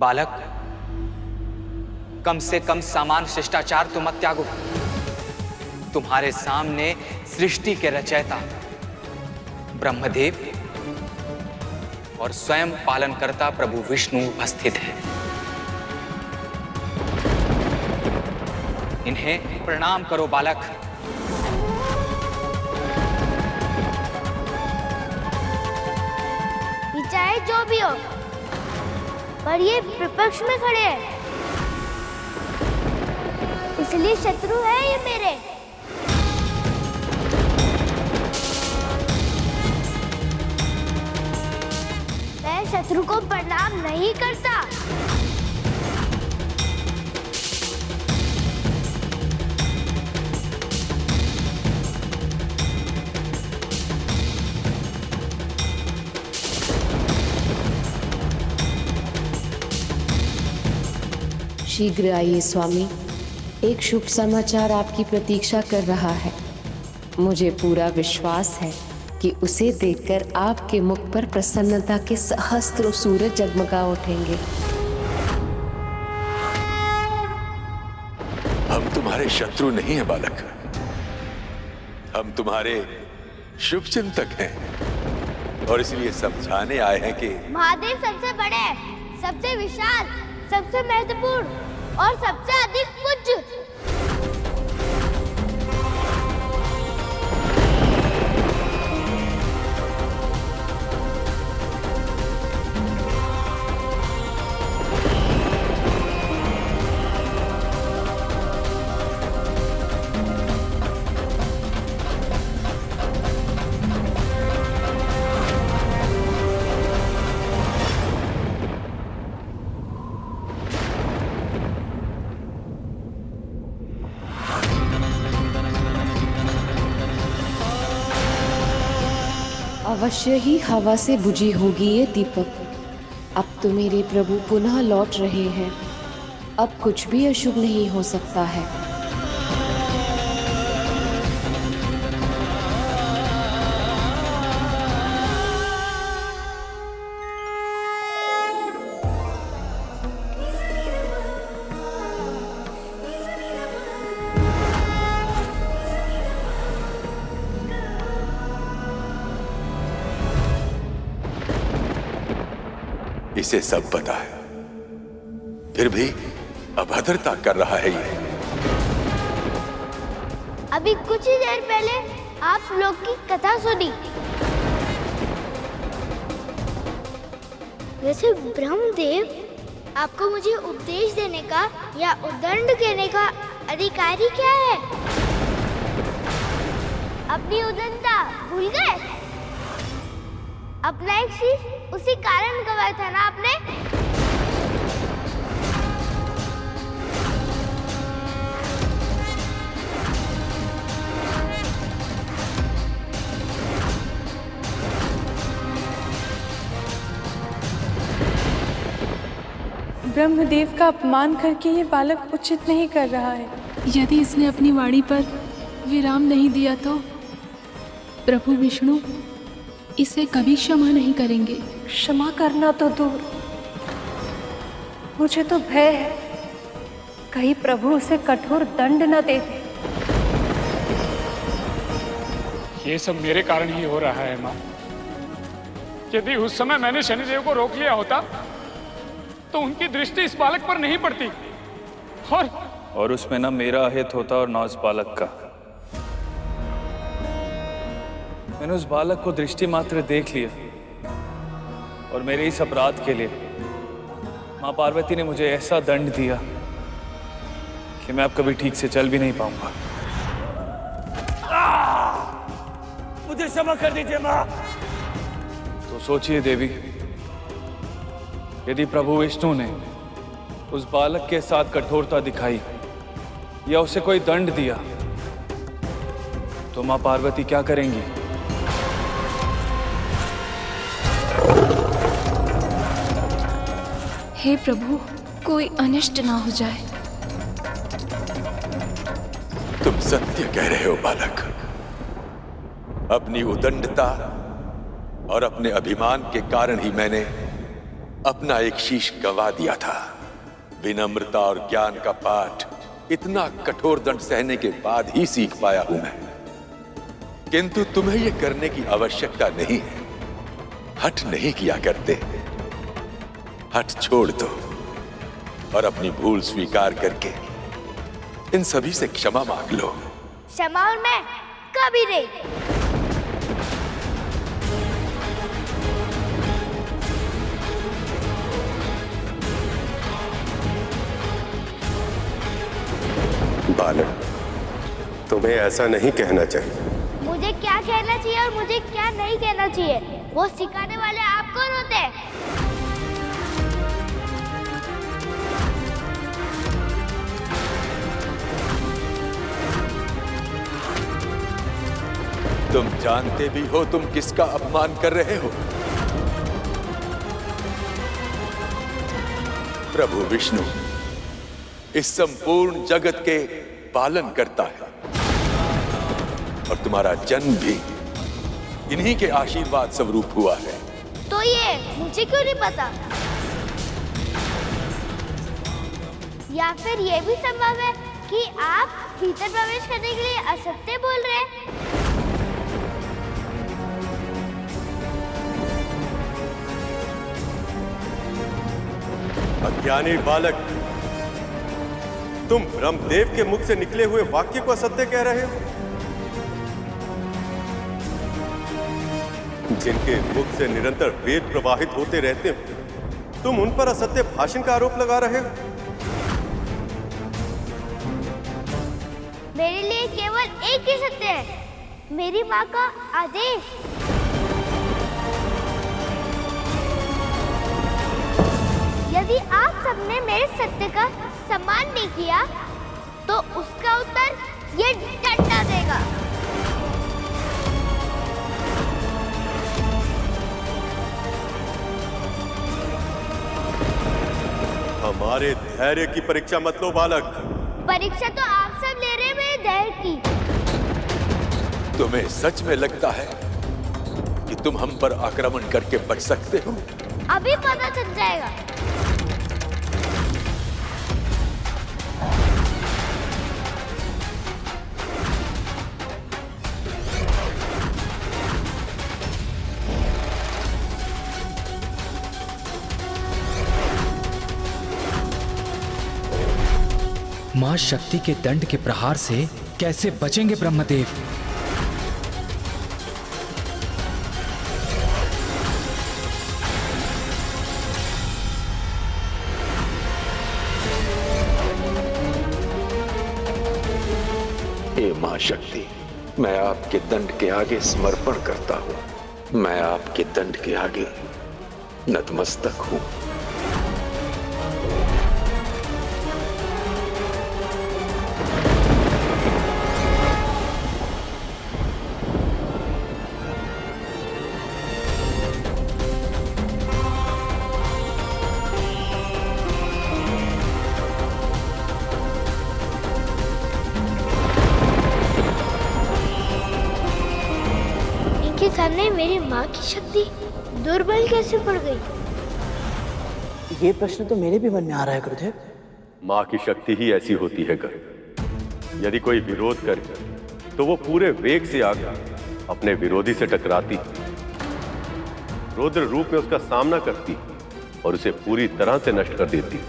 बालक, कम से कम सामान्य शिष्टाचार तो मत त्यागो। तुम्हारे सामने सृष्टि के रचयिता ब्रह्मदेव और स्वयं पालनकर्ता प्रभु विष्णु उपस्थित है। इन्हें प्रणाम करो बालक। चाहे जो भी हो, पर ये विपक्ष में खड़े हैं, इसलिए शत्रु है ये मेरे। मैं शत्रु को प्रणाम नहीं करता। शीघ्र आइए स्वामी, एक शुभ समाचार आपकी प्रतीक्षा कर रहा है। मुझे पूरा विश्वास है कि उसे देखकर आपके मुख पर प्रसन्नता के सहस्त्रों सूरज जगमगा उठेंगे। हम तुम्हारे शत्रु नहीं हैं बालक, हम तुम्हारे शुभ चिंतक हैं और इसलिए समझाने आए हैं कि महादेव सबसे बड़े, सबसे विशाल, सबसे महत्वपूर्ण और सबसे अधिक पूज्य। अवश्य ही हवा से बुझी होगी ये दीपक। अब तो मेरे प्रभु पुनः लौट रहे हैं, अब कुछ भी अशुभ नहीं हो सकता है। इसे सब पता है, फिर भी अभद्रता कर रहा है ये। अभी कुछ ही देर पहले आप लोग की कथा सुनी। वैसे ब्रह्मदेव, आपको मुझे उपदेश देने का या उद्दंड देने का अधिकारी क्या है? अपनी उद्दंडता भूल गए? अपना एक शीश उसी कारण गवाया था ना आपने? ब्रह्मदेव का अपमान करके ये बालक उचित नहीं कर रहा है। यदि इसने अपनी वाणी पर विराम नहीं दिया तो प्रभु विष्णु इसे कभी क्षमा नहीं करेंगे। क्षमा करना तो दूर, मुझे तो भय है कहीं प्रभु उसे कठोर दंड न दे दे। ये सब मेरे कारण ही हो रहा है माँ। यदि उस समय मैंने शनिदेव को रोक लिया होता तो उनकी दृष्टि इस बालक पर नहीं पड़ती और उसमें ना मेरा हित होता और ना उस बालक का। मैंने उस बालक को दृष्टि मात्र देख लिया और मेरे इस अपराध के लिए माँ पार्वती ने मुझे ऐसा दंड दिया कि मैं अब कभी ठीक से चल भी नहीं पाऊंगा। मुझे क्षमा कर दीजिए माँ। तो सोचिए देवी, यदि प्रभु विष्णु ने उस बालक के साथ कठोरता दिखाई या उसे कोई दंड दिया तो माँ पार्वती क्या करेंगी? हे प्रभु, कोई अनिष्ट ना हो जाए। तुम सत्य कह रहे हो बालक। अपनी उदंडता और अपने अभिमान के कारण ही मैंने अपना एक शीश गंवा दिया था। विनम्रता और ज्ञान का पाठ इतना कठोर दंड सहने के बाद ही सीख पाया हूं मैं। किंतु तुम्हें यह करने की आवश्यकता नहीं है। हठ नहीं किया करते, हठ छोड़ दो और अपनी भूल स्वीकार करके इन सभी से क्षमा मांग लो। क्षमा और मैं कभी नहीं। बालक, तुम्हें ऐसा नहीं कहना चाहिए। मुझे क्या कहना चाहिए और मुझे क्या नहीं कहना चाहिए वो सिखाने वाले आप कौन होते हैं? तुम जानते भी हो तुम किसका अपमान कर रहे हो? प्रभु विष्णु इस संपूर्ण जगत के पालन करता है और तुम्हारा जन्म भी इन्हीं के आशीर्वाद स्वरूप हुआ है। तो ये मुझे क्यों नहीं पता? या फिर ये भी संभव है कि आप भीतर प्रवेश करने के लिए असत्य बोल रहे हैं? अज्ञानी बालक, तुम ब्रह्मदेव के मुख से निकले हुए वाक्य को असत्य कह रहे हो। जिनके मुख से निरंतर वेद प्रवाहित होते रहते हो, तुम उन पर असत्य भाषण का आरोप लगा रहे हो। मेरे लिए केवल एक ही सत्य है, मेरी माँ का आदेश। यदि आप सबने मेरे सत्य का सम्मान नहीं किया तो उसका उत्तर ये डंडा देगा। हमारे धैर्य की परीक्षा मत लो बालक। परीक्षा तो आप सब ले रहे हैं मेरे धैर्य की। तुम्हें सच में लगता है कि तुम हम पर आक्रमण करके बच सकते हो? अभी पता चल जाएगा। मां शक्ति के दंड के प्रहार से कैसे बचेंगे ब्रह्मदेव? हे मां शक्ति, मैं आपके दंड के आगे समर्पण करता हूं। मैं आपके दंड के आगे नतमस्तक हूं। इनके सामने मेरी माँ की शक्ति दुर्बल कैसे पड़ गई? ये प्रश्न तो मेरे भी मन में आ रहा है गुरुदेव। मां की शक्ति ही ऐसी होती है कर। यदि कोई विरोध करे तो वो पूरे वेग से आकर अपने विरोधी से टकराती, रौद्र रूप में उसका सामना करती और उसे पूरी तरह से नष्ट कर देती।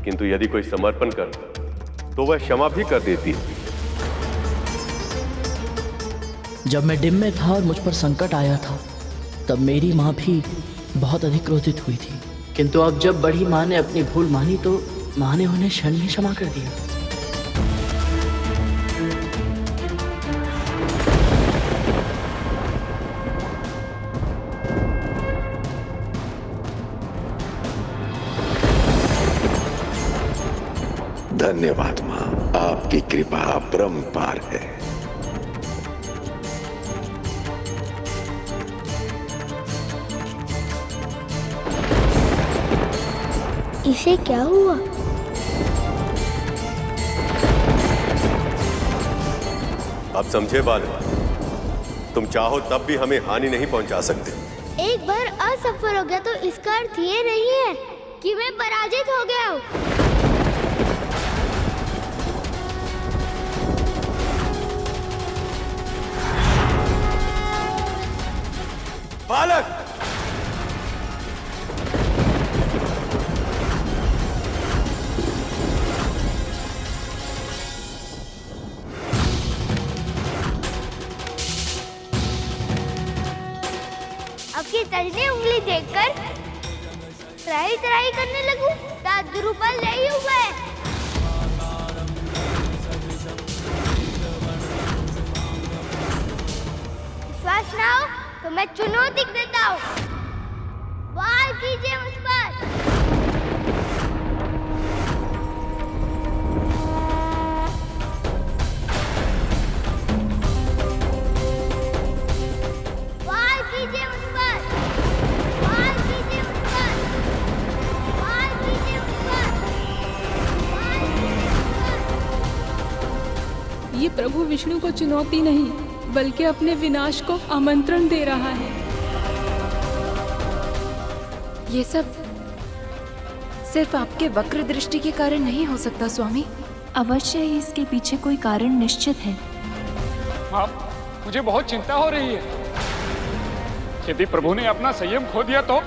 किंतु यदि कोई समर्पण कर तो वह क्षमा भी कर देती। जब मैं डिम में था और मुझ पर संकट आया था तब मेरी माँ भी बहुत अधिक क्रोधित हुई थी, किंतु अब जब बड़ी माँ ने अपनी भूल मानी तो माँ ने उन्हें क्षण ही क्षमा कर दिया। धन्यवाद मां, आपकी कृपा अपरंपार है। इसे क्या हुआ? अब समझे बालक, तुम चाहो तब भी हमें हानि नहीं पहुंचा सकते। एक बार असफल हो गया तो इसका अर्थ ये नहीं है कि मैं पराजित हो गया हूँ। बालक, आपकी तर्जनी उंगली देखकर त्राही त्राही करने लगूं, दांत द्रुपद नहीं हुआ है। विश्वास ना हो तो मैं चुनौती देता हूँ, वार कीजिए मुझ पर। वार कीजिए मुझ पर, वार कीजिए मुझ पर, वार कीजिए मुझ पर, वार कीजिए मुझ पर। ये प्रभु विष्णु को चुनौती नहीं बल्कि अपने विनाश को आमंत्रण दे रहा है। ये सब सिर्फ आपके वक्र दृष्टि के कारण नहीं हो सकता स्वामी। अवश्य ही इसके पीछे कोई कारण निश्चित है। हाँ, मुझे बहुत चिंता हो रही है। यदि प्रभु ने अपना संयम खो दिया तो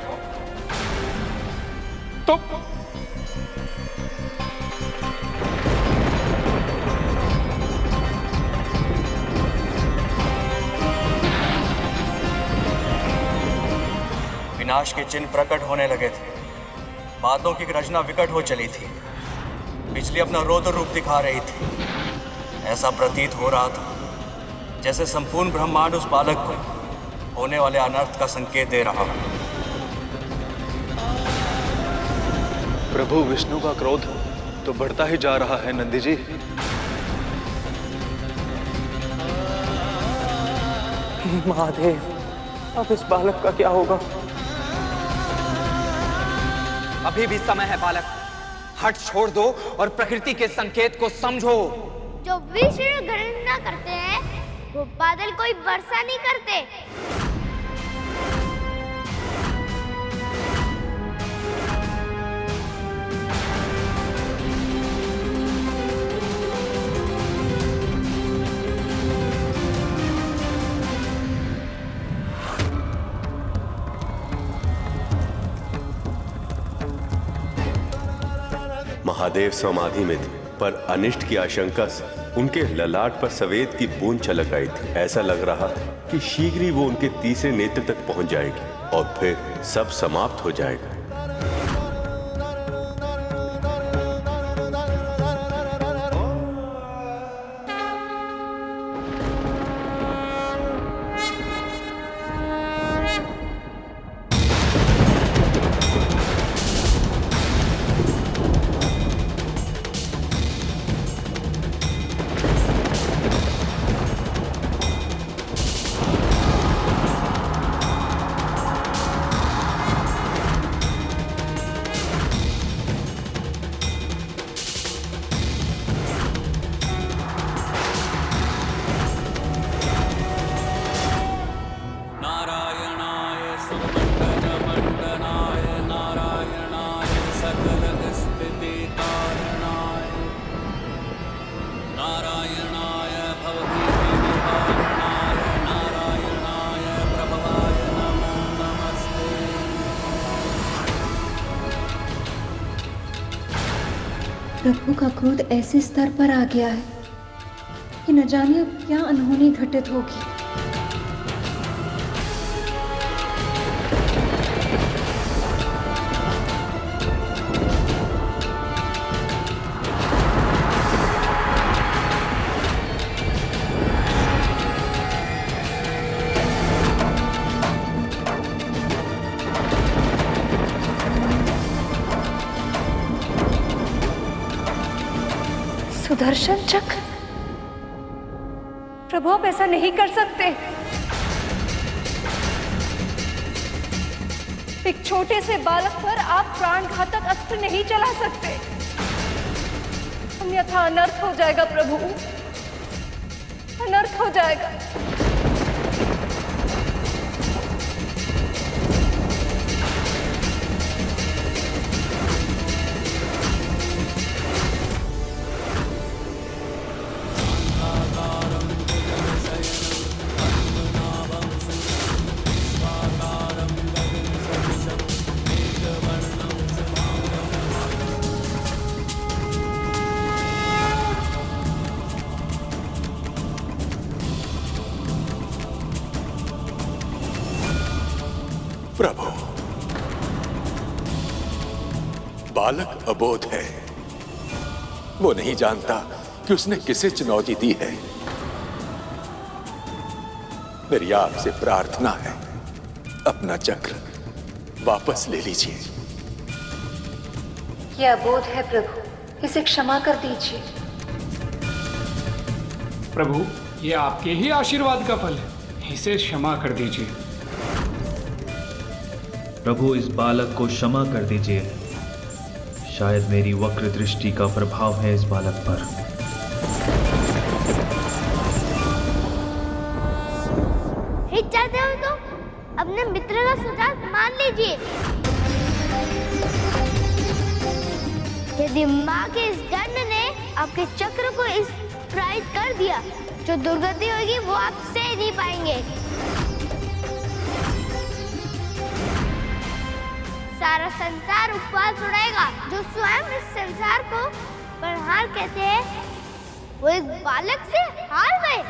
विनाश के चिन्ह प्रकट होने लगे थे। बातों की रचना विकट हो चली थी। बिजली अपना रौद्र रूप दिखा रही थी। ऐसा प्रतीत हो रहा था जैसे संपूर्ण ब्रह्मांड उस बालक को होने वाले अनर्थ का संकेत दे रहा हो। प्रभु विष्णु का क्रोध तो बढ़ता ही जा रहा है नंदी जी। महादेव, अब इस बालक का क्या होगा? अभी भी समय है बालक, हट छोड़ दो और प्रकृति के संकेत को समझो। जो विष्णु गणना करते हैं वो बादल कोई वर्षा नहीं करते। महादेव समाधि में थे, पर अनिष्ट की आशंका से उनके ललाट पर सफेद की बूंद छलक आई थी। ऐसा लग रहा था कि शीघ्र ही वो उनके तीसरे नेत्र तक पहुंच जाएगी और फिर सब समाप्त हो जाएगा। प्रभु का क्रोध ऐसे स्तर पर आ गया है कि न जाने अब क्या अनहोनी घटित होगी। सुदर्शन चक्र, प्रभु आप ऐसा नहीं कर सकते। एक छोटे से बालक पर आप प्राणघातक अस्त्र नहीं चला सकते, अन्यथा अनर्थ हो जाएगा प्रभु, अनर्थ हो जाएगा। प्रभु, बालक अबोध है। वो नहीं जानता कि उसने किसे चुनौती दी है। मेरी आपसे प्रार्थना है, अपना चक्र वापस ले लीजिए। यह अबोध है प्रभु, इसे क्षमा कर दीजिए। प्रभु, ये आपके ही आशीर्वाद का फल है, इसे क्षमा कर दीजिए। प्रभु, इस बालक को क्षमा कर दीजिए। शायद मेरी वक्र दृष्टि का प्रभाव है इस बालक पर। चाहते हो तो अपने मित्र का सुझाव मान लीजिए। यदि माँ के इस दंड ने आपके चक्र को इस प्रायित कर दिया, जो दुर्गति होगी वो आप सह नहीं पाएंगे। सारा संसार उपवास उड़ाएगा। जो स्वयं इस संसार को बरहार कहते हैं, वो एक बालक से हार गए।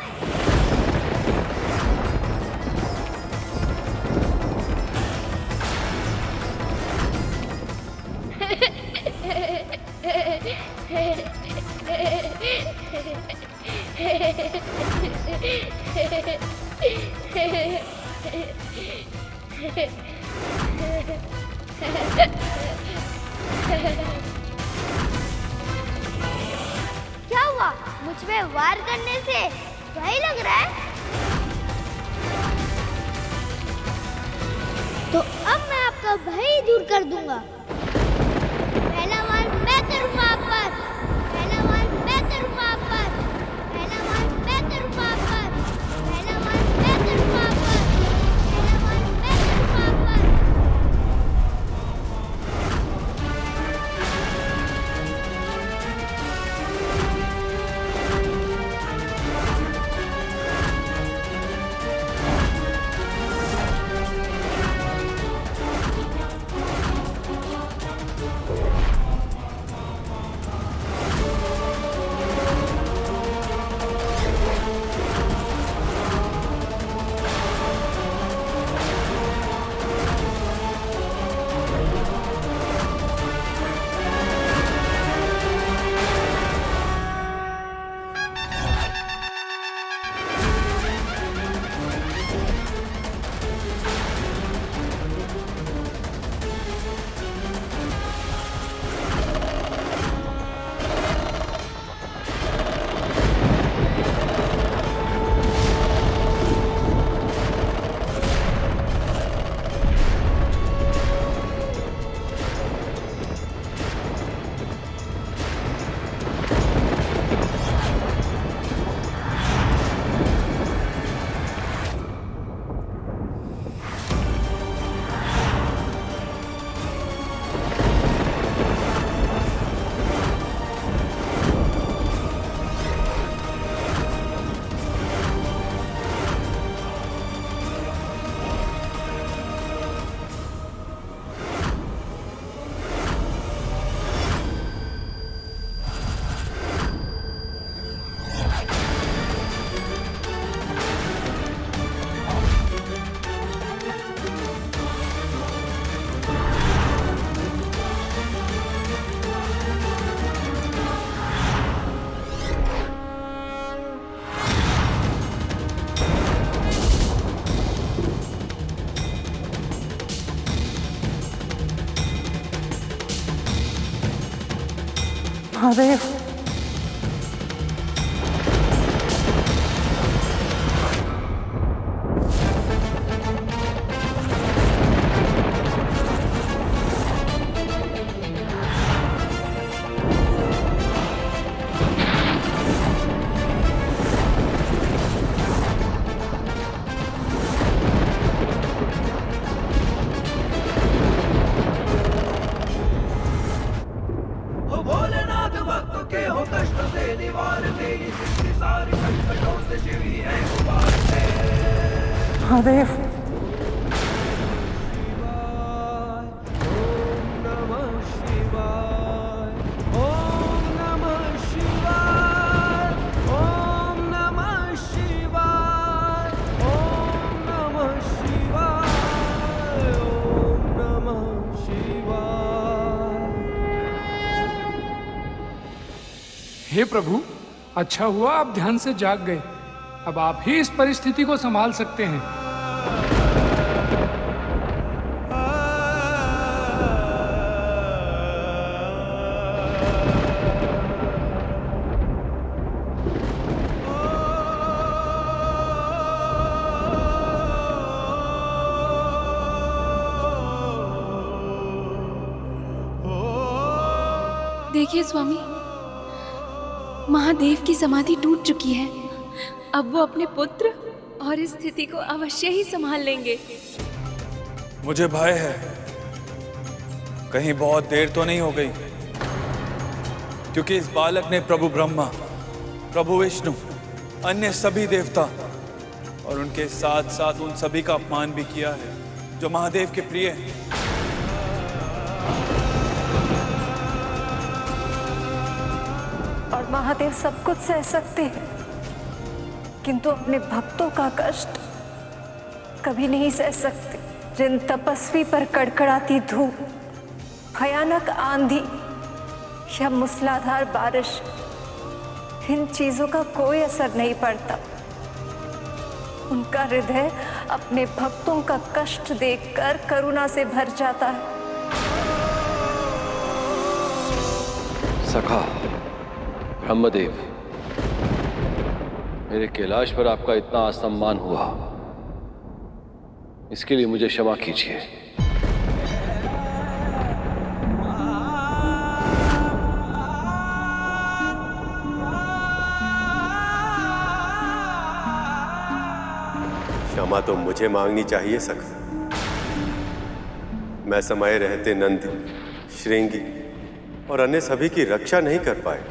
क्या हुआ? मुझ पे वार करने से भय लग रहा है? तो अब मैं आपका भय दूर कर दूंगा। पहला वार मैं करूंगा आप पर, पहला वार मैं करूंगा आप पर, पहला वार मैं करूंगा आप पर, पहला वार मैं करूंगा आप पर, पहला वार मैं करूंगा आप पर। महादेव, महादेव, हे प्रभु, अच्छा हुआ आप ध्यान से जाग गए। अब आप ही इस परिस्थिति को संभाल सकते हैं। देखिए स्वामी, महादेव की समाधि टूट चुकी है। अब वो अपने पुत्र और इस स्थिति को अवश्य ही संभाल लेंगे। मुझे भय है कहीं बहुत देर तो नहीं हो गई, क्योंकि इस बालक ने प्रभु ब्रह्मा, प्रभु विष्णु, अन्य सभी देवता और उनके साथ साथ उन सभी का अपमान भी किया है जो महादेव के प्रिय हैं। और महादेव सब कुछ सह सकते हैं, किंतु अपने भक्तों का कष्ट कभी नहीं सह सकते। जिन तपस्वी पर कड़कड़ाती धूप, भयानक आंधी या मूसलाधार बारिश, इन चीजों का कोई असर नहीं पड़ता। उनका हृदय अपने भक्तों का कष्ट देखकर करुणा से भर जाता है। सखा ब्रह्मदेव, मेरे कैलाश पर आपका इतना असम्मान हुआ, इसके लिए मुझे क्षमा कीजिए। क्षमा तो मुझे मांगनी चाहिए सखा। मैं समय रहते नंद, श्रृंगी और अन्य सभी की रक्षा नहीं कर पाए।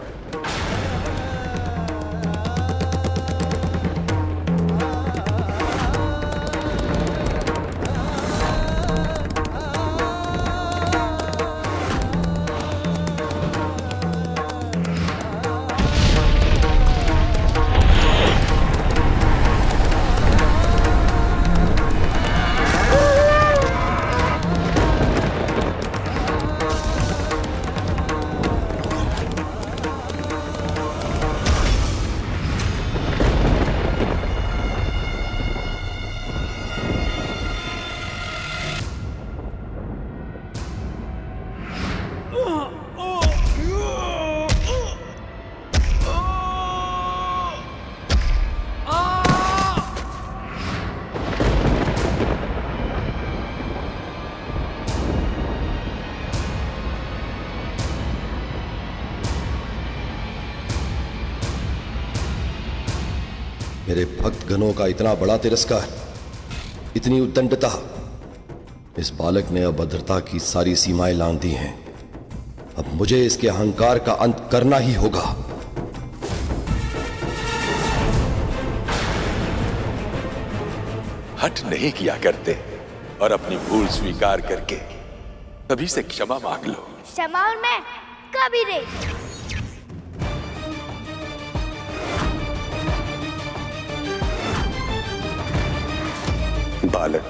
मेरे भक्तगणों का इतना बड़ा तिरस्कार, इतनी उद्दंडता, इस बालक ने अभद्रता की सारी सीमाएं लांघ दी हैं। अब मुझे इसके अहंकार का अंत करना ही होगा। हट नहीं किया करते और अपनी भूल स्वीकार करके सभी से क्षमा मांग लो। क्षमा और मैं कभी नहीं। बालक,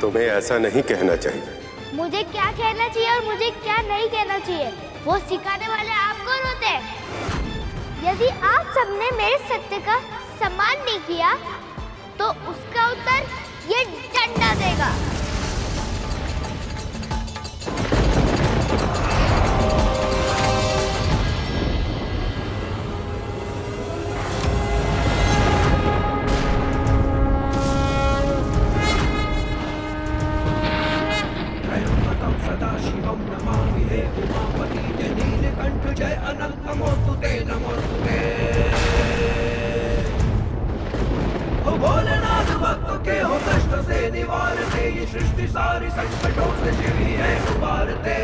तुम्हें ऐसा नहीं कहना चाहिए। मुझे क्या कहना चाहिए और मुझे क्या नहीं कहना चाहिए, वो सिखाने वाले आप कौन होते हैं? यदि आप सबने मेरे सत्य का सम्मान नहीं किया, तो उसका उत्तर ये डंडा देगा। भोलेनाथ भक्तों के हो कष्ट से निवारते, ये सृष्टि सारी संकटों से शिव ही है उबारते।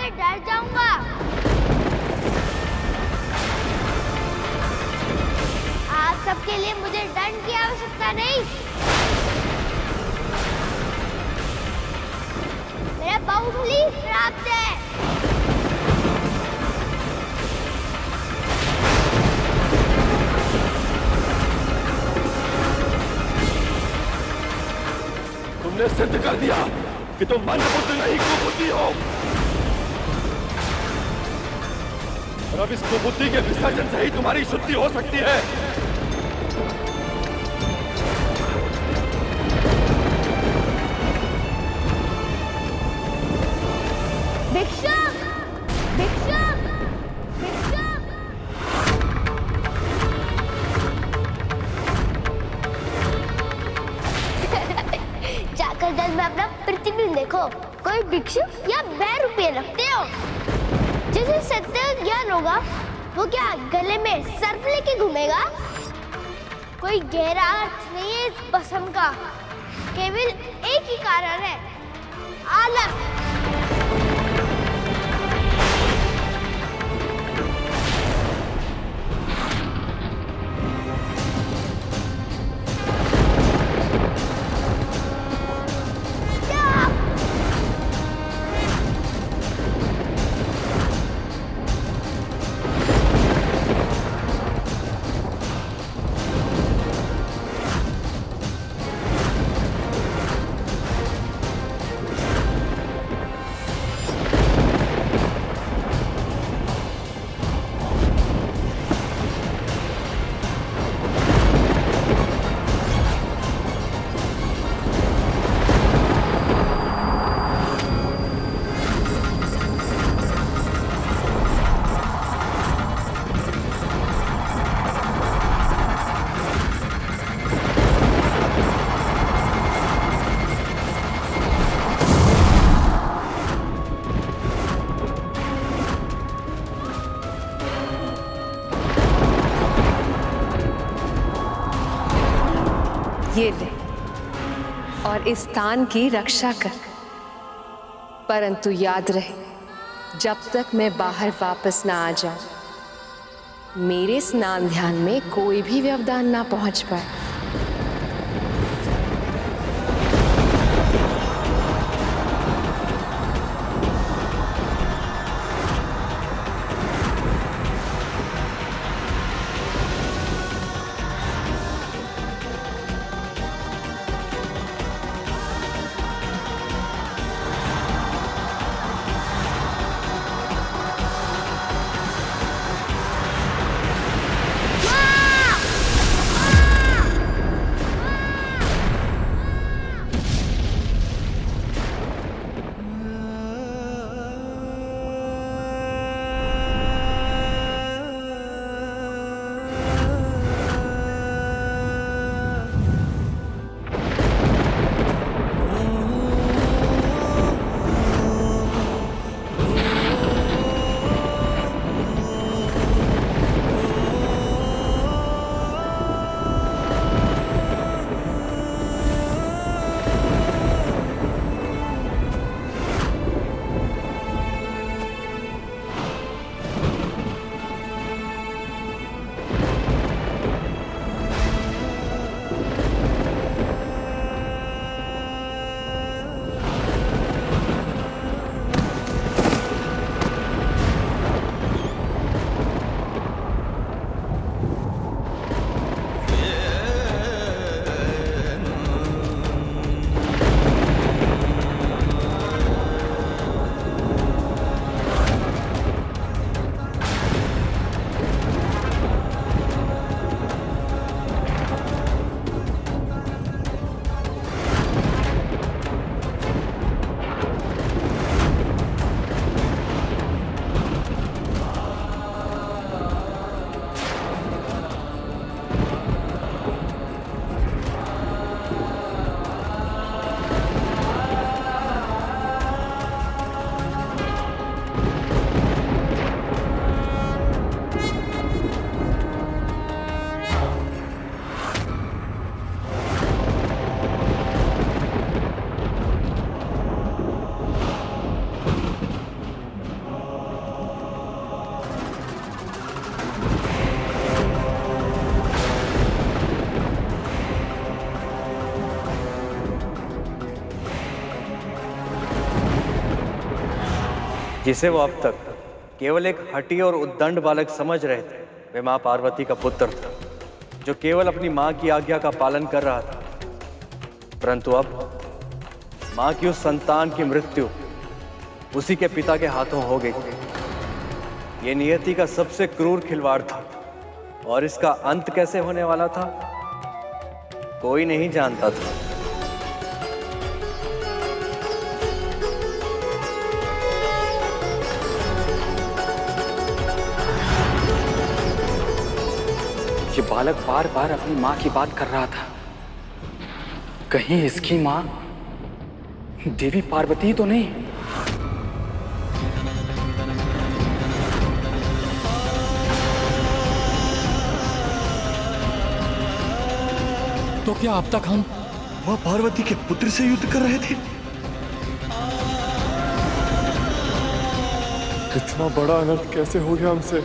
से डर जाऊंगा। आप सबके लिए मुझे दंड की आवश्यकता नहीं। मेरा बाहुबली प्राप्त है। तुमने सिद्ध कर दिया कि तुम मंदबुद्धि नहीं कुबुद्धि हो, और अब इस कुबुद्धि के विसर्जन से ही तुम्हारी शुद्धि हो सकती है। भिक्षुक! भिक्षुक! भिक्षुक! जाकर जल में अपना प्रतिबिंब देखो। कोई भिक्षुक या 2 रुपये रखते हो? जिसे सत्य ज्ञान होगा वो क्या गले में सर्प लेके घूमेगा? कोई गहरा अर्थ नहीं है इस भस्म का, केवल एक ही कारण है, आलस। ये ले और इस स्थान की रक्षा कर, परंतु याद रहे जब तक मैं बाहर वापस ना आ जाऊं मेरे स्नान ध्यान में कोई भी व्यवधान ना पहुंच पाए। जिसे वो अब तक केवल एक हठी और उद्दंड बालक समझ रहे थे, वे माँ पार्वती का पुत्र था, जो केवल अपनी माँ की आज्ञा का पालन कर रहा था। परंतु अब माँ की उस संतान की मृत्यु उसी के पिता के हाथों हो गई। ये नियति का सबसे क्रूर खिलवाड़ था, और इसका अंत कैसे होने वाला था कोई नहीं जानता था। ये बालक बार बार अपनी माँ की बात कर रहा था। कहीं इसकी माँ देवी पार्वती तो नहीं? तो क्या अब तक हम माँ पार्वती के पुत्र से युद्ध कर रहे थे? इतना बड़ा अनर्थ कैसे हो गया हमसे?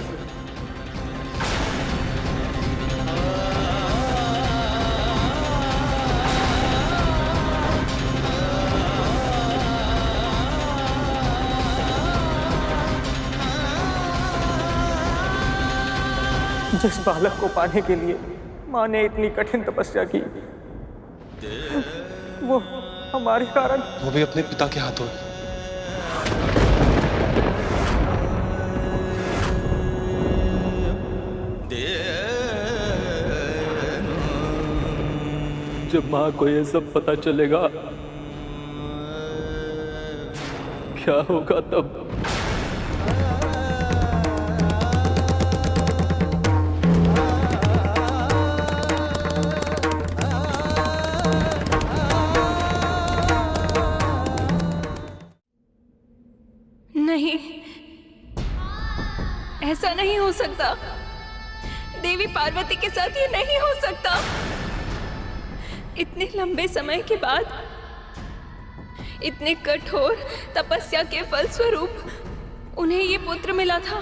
जिस बालक को पाने के लिए माँ ने इतनी कठिन तपस्या की, वो हमारे कारण, वो भी अपने पिता के हाथों। जब माँ को ये सब पता चलेगा क्या होगा तब? नहीं, ऐसा नहीं हो सकता। देवी पार्वती के साथ ये नहीं हो सकता। इतने लंबे समय के बाद, इतने कठोर तपस्या के फलस्वरूप उन्हें ये पुत्र मिला था।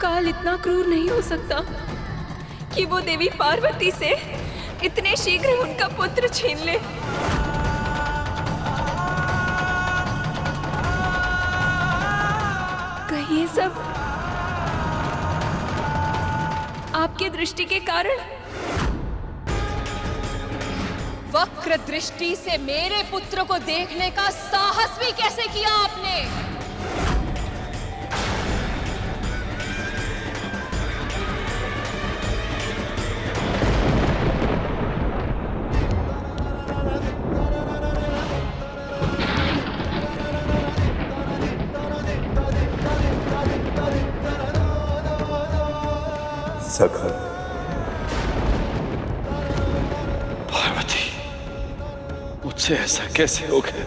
काल इतना क्रूर नहीं हो सकता कि वो देवी पार्वती से इतने शीघ्र उनका पुत्र छीन ले। कहीं ये सब आपकी दृष्टि के कारण? वक्र दृष्टि से मेरे पुत्र को देखने का साहस भी कैसे किया आपने? सखा, पार्वती, मुझसे ऐसा कैसे हो गया?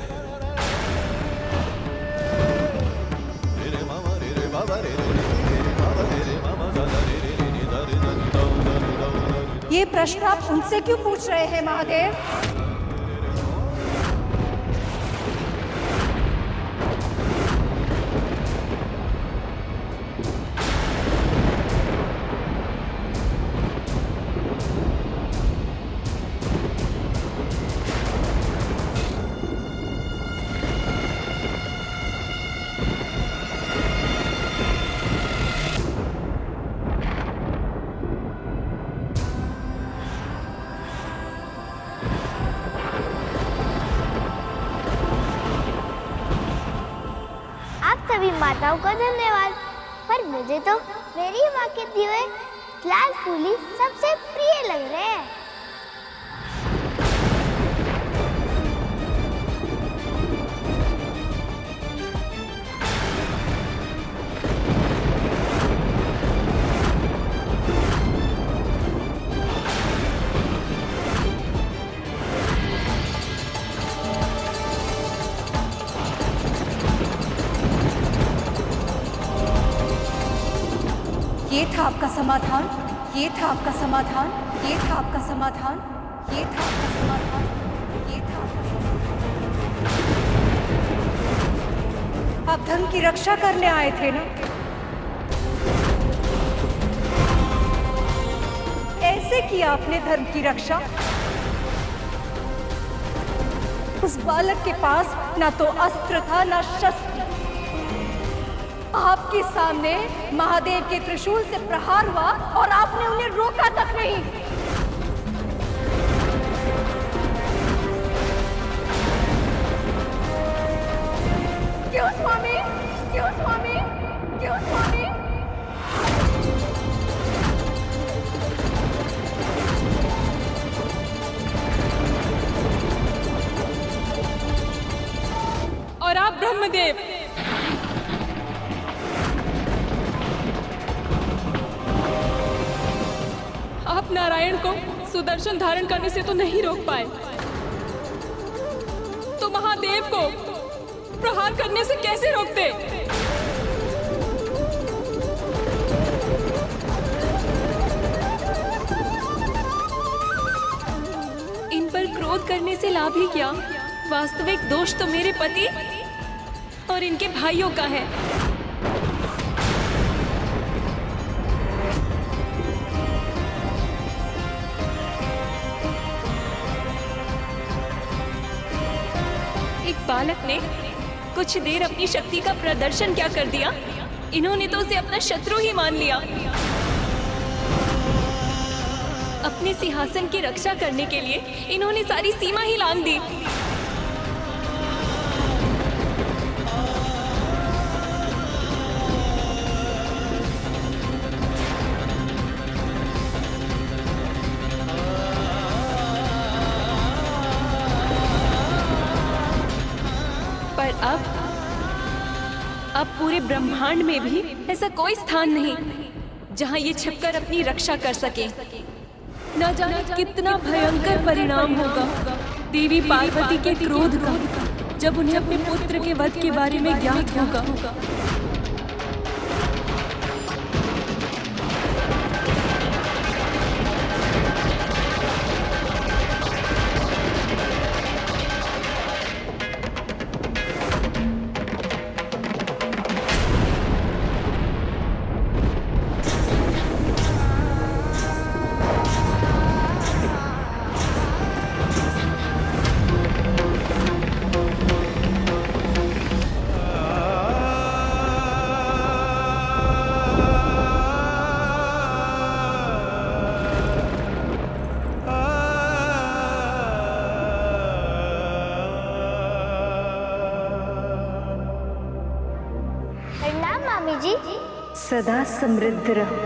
ये प्रश्न आप उनसे क्यों पूछ रहे हैं महादेव? सभी माताओं का धन्यवाद, पर मुझे तो मेरी माँ के दिए हुए लाल फूल ही सबसे प्रिय लग रहे हैं। ये था आपका समाधान, ये था आपका समाधान, ये था आपका समाधान, ये था आपका समाधान, ये था आपका समाधान। आप धर्म की रक्षा करने आए थे ना? ऐसे किया आपने धर्म की रक्षा? उस बालक के पास ना तो अस्त्र था ना शस्त्र। आपके सामने महादेव के त्रिशूल से प्रहार हुआ और आपने उन्हें रोका तक नहीं। क्यों स्वामी? क्यों स्वामी? क्यों स्वामी? और आप ब्रह्मदेव, आप नारायण को सुदर्शन धारण करने से तो नहीं रोक पाए, तो महादेव को प्रहार करने से कैसे रोकते? इन पर क्रोध करने से लाभ ही क्या? वास्तविक दोष तो मेरे पति और इनके भाइयों का है। एक बालक ने कुछ देर अपनी शक्ति का प्रदर्शन क्या कर दिया, इन्होंने तो उसे अपना शत्रु ही मान लिया। अपने सिंहासन की रक्षा करने के लिए इन्होंने सारी सीमा ही लांघ दी। पर अब पूरे ब्रह्मांड में भी ऐसा कोई स्थान नहीं जहां ये छिपकर अपनी रक्षा कर सके। न जाने कितना भयंकर परिणाम होगा देवी पार्वती के क्रोध का जब उन्हें अपने पुत्र के वध के बारे में ज्ञात होगा। सदा समृद्ध रहो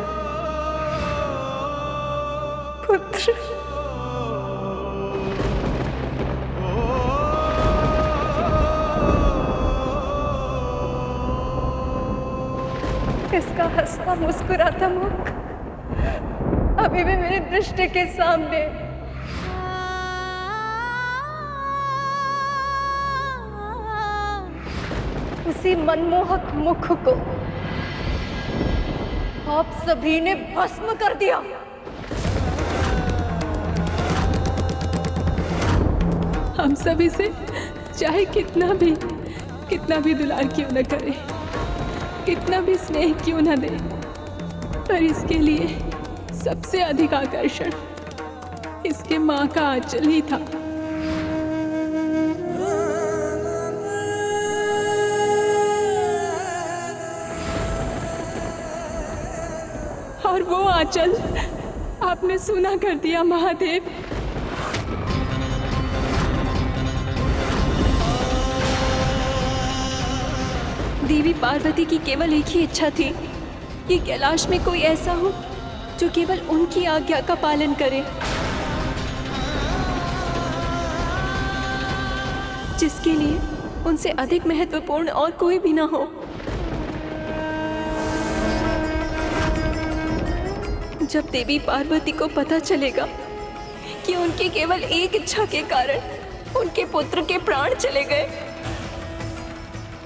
पुत्र। इसका हंसता मुस्कुराता मुख अभी भी मेरी दृष्टि के सामने। उसी मनमोहक मुख को आप सभी ने भस्म कर दिया। हम सभी से चाहे कितना भी दुलार क्यों न करे, कितना भी स्नेह क्यों न दे, पर इसके लिए सबसे अधिक आकर्षण इसके माँ का आंचल ही था। और वो आंचल आपने सूना कर दिया महादेव। देवी पार्वती की केवल एक ही इच्छा थी कि कैलाश में कोई ऐसा हो जो केवल उनकी आज्ञा का पालन करे, जिसके लिए उनसे अधिक महत्वपूर्ण और कोई भी ना हो। जब देवी पार्वती को पता चलेगा कि उनकी केवल एक इच्छा के कारण उनके पुत्र के प्राण चले गए,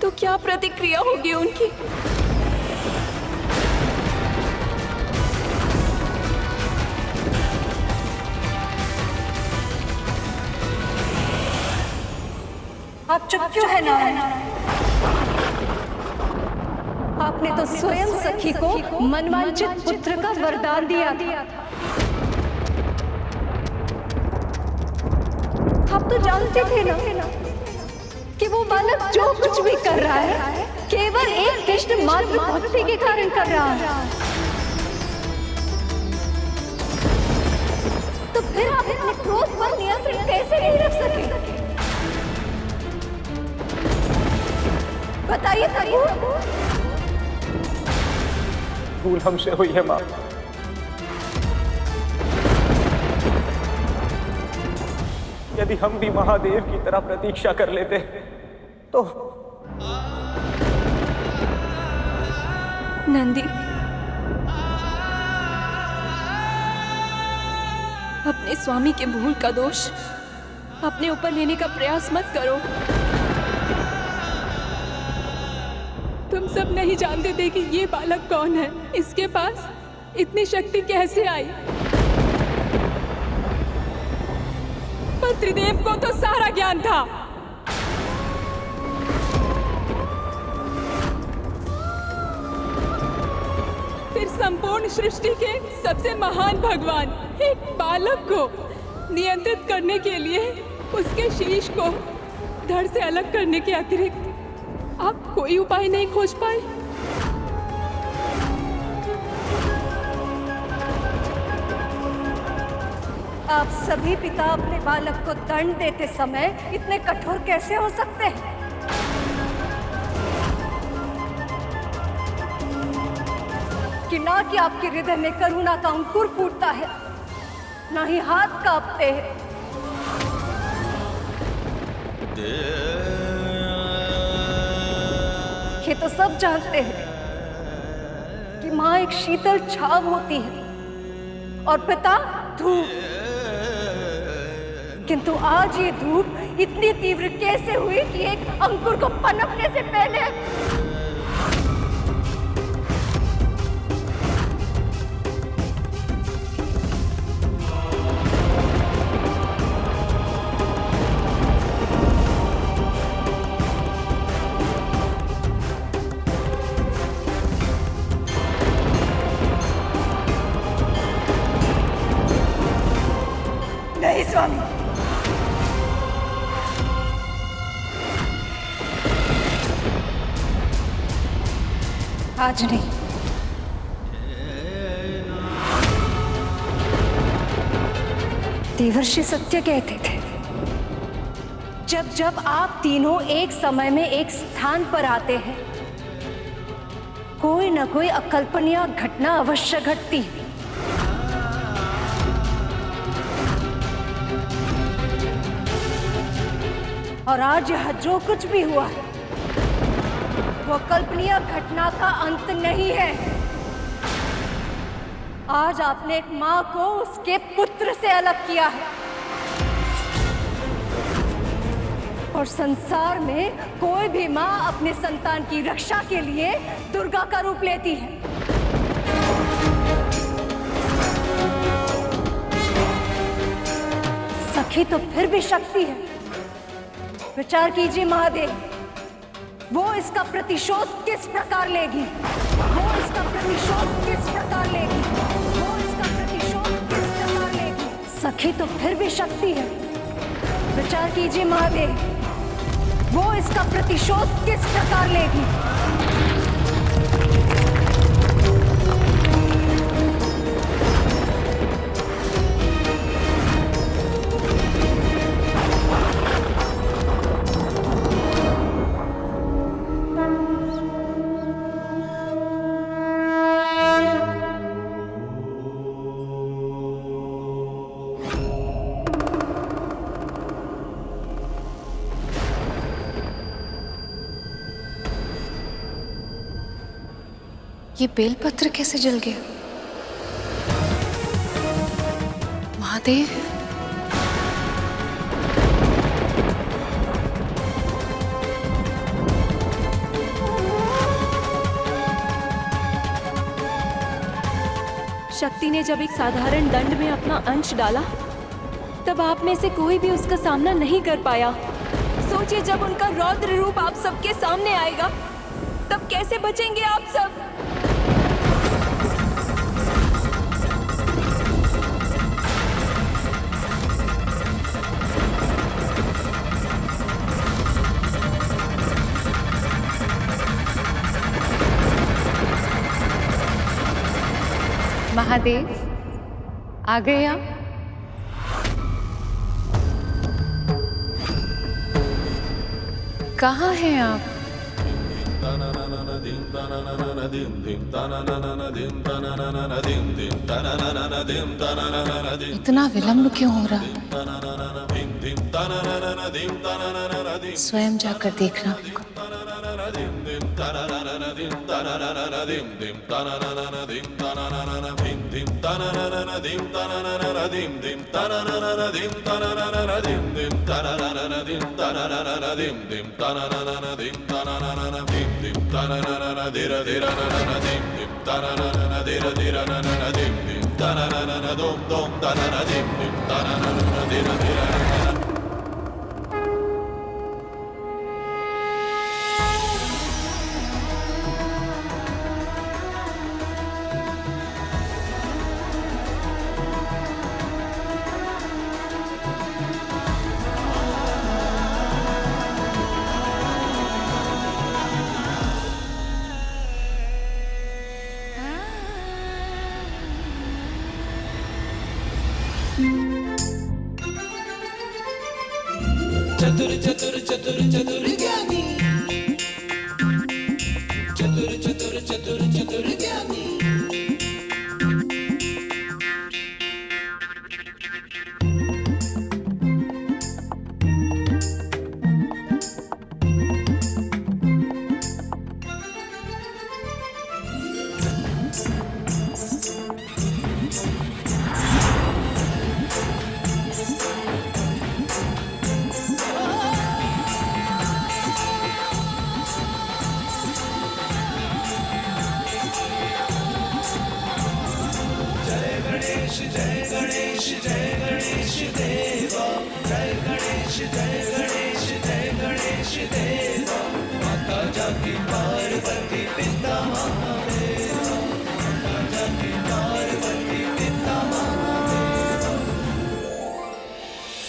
तो क्या प्रतिक्रिया होगी उनकी? आप चुप क्यों है नारायण? आपने तो स्वयं सखी को मनवांचित पुत्र का वरदान दिया था। आप तो जानते थे ना बालक जो कुछ भी कर रहा है केवल एक कृष्ण मात्र भक्ति के कारण कर रहा है। तो फिर आप अपने क्रोध पर नियंत्रण कैसे नहीं रख सके? बताइए ठाकुर। भूल हमसे हुई है माँ। यदि हम भी महादेव की तरह प्रतीक्षा कर लेते तो। नंदी, अपने स्वामी के भूल का दोष अपने ऊपर लेने का प्रयास मत करो। तुम सब नहीं जानते थे कि ये बालक कौन है, इसके पास इतनी शक्ति कैसे आई। पर त्रिदेव को तो सारा ज्ञान था। फिर संपूर्ण सृष्टि के सबसे महान भगवान एक बालक को नियंत्रित करने के लिए उसके शीश को धड़ से अलग करने के अतिरिक्त आप कोई उपाय नहीं खोज पाए। आप सभी पिता अपने बालक को दंड देते समय इतने कठोर कैसे हो सकते हैं? कि ना कि आपके हृदय में करुणा का अंकुर फूटता है, ना ही हाथ कांपते हैं। ये तो सब जानते हैं कि माँ एक शीतल छाव होती है और पिता धूप। किंतु आज ये धूप इतनी तीव्र कैसे हुई कि एक अंकुर को पनपने से पहले नहीं स्वामी, आज नहीं। देवर्षि सत्य कहते थे, जब जब आप तीनों एक समय में एक स्थान पर आते हैं, कोई न कोई अकल्पनीय घटना अवश्य घटती है। और आज यह जो कुछ भी हुआ है वो कल्पनीय घटना का अंत नहीं है। आज आपने एक मां को उसके पुत्र से अलग किया है और संसार में कोई भी मां अपने संतान की रक्षा के लिए दुर्गा का रूप लेती है। सखी तो फिर भी शक्ति है। विचार कीजिए महादेव, वो इसका प्रतिशोध किस प्रकार लेगी? वो इसका प्रतिशोध किस प्रकार लेगी? वो इसका प्रतिशोध किस प्रकार लेगी? सखी तो फिर भी शक्ति है। विचार कीजिए महादेव, वो इसका प्रतिशोध किस प्रकार लेगी? ये बेलपत्र कैसे जल गया? महादेव, शक्ति ने जब एक साधारण दंड में अपना अंश डाला, तब आप में से कोई भी उसका सामना नहीं कर पाया। सोचिए, जब उनका रौद्र रूप आप सबके सामने आएगा, तब कैसे बचेंगे आप सब? महादेव, आ गए आप? कहाँ हैं आप? इतना विलंब क्यों हो रहा? स्वयं जाकर देखना हमको। चतुर चतुर चतुर चतुर ज्ञानी, चतुर चतुर चतुर चतुर ज्ञानी।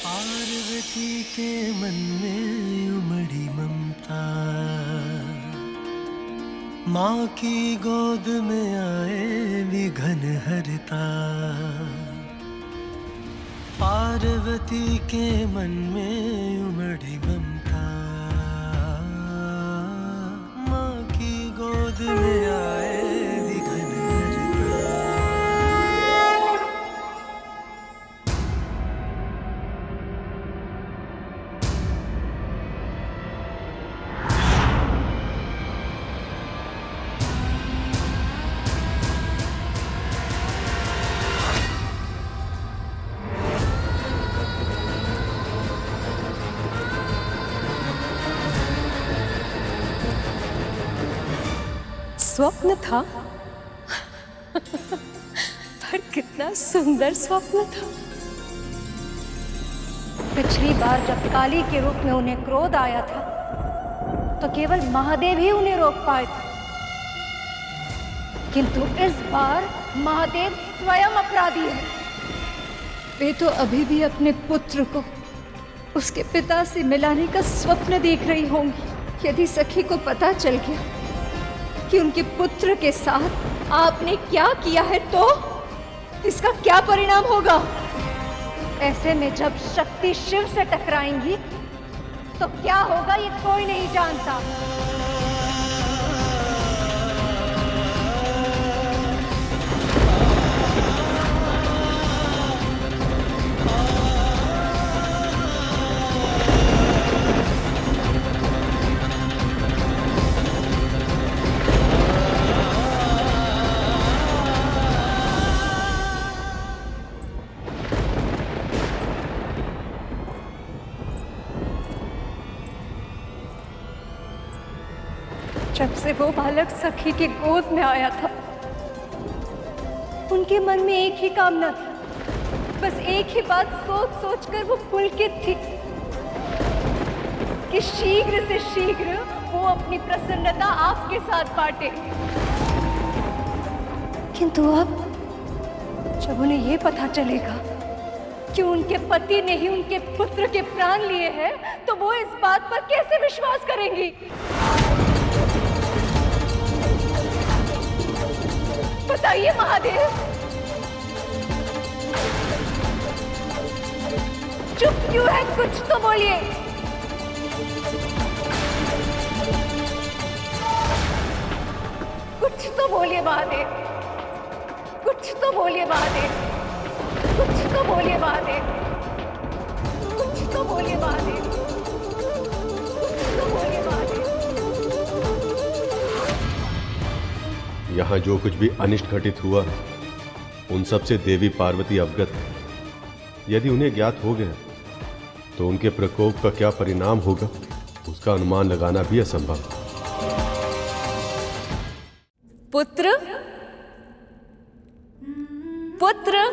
पार्वती के मन में उमड़ी ममता, माँ की गोद में आए विघन हरता। पार्वती के मन में उमड़ी ममता, माँ की गोद में आए विघन स्वप्न था पर कितना सुंदर स्वप्न था। पिछली बार जब काली के रूप में उन्हें क्रोध आया था तो केवल महादेव ही उन्हें रोक पाए थे, किंतु इस बार महादेव स्वयं अपराधी है। वे तो अभी भी अपने पुत्र को उसके पिता से मिलाने का स्वप्न देख रही होंगी। यदि सखी को पता चल गया कि उनके पुत्र के साथ आपने क्या किया है तो इसका क्या परिणाम होगा? ऐसे में जब शक्ति शिव से टकराएंगी तो क्या होगा ये कोई नहीं जानता। जब से वो बालक सखी के गोद में आया था, उनके मन में एक ही कामना थी, बस एक ही बात सोच सोचकर वो पुलकित थी कि शीघ्र से शीघ्र वो अपनी प्रसन्नता आपके साथ बांटे। किंतु अब जब उन्हें ये पता चलेगा कि उनके पति ने ही उनके पुत्र के प्राण लिए हैं, तो वो इस बात पर कैसे विश्वास करेंगी? बताइए महादेव, क्यों है? कुछ तो बोलिए। कुछ तो बोलिए महादेव, कुछ तो बोलिए महादेव, कुछ तो बोलिए महादेव, कुछ तो बोलिए महादेव, कुछ तो बोलिए महादेव। यहाँ जो कुछ भी अनिष्ट घटित हुआ उन सब से देवी पार्वती अवगत है। यदि उन्हें ज्ञात हो गया तो उनके प्रकोप का क्या परिणाम होगा उसका अनुमान लगाना भी असंभव है। पुत्र, पुत्र,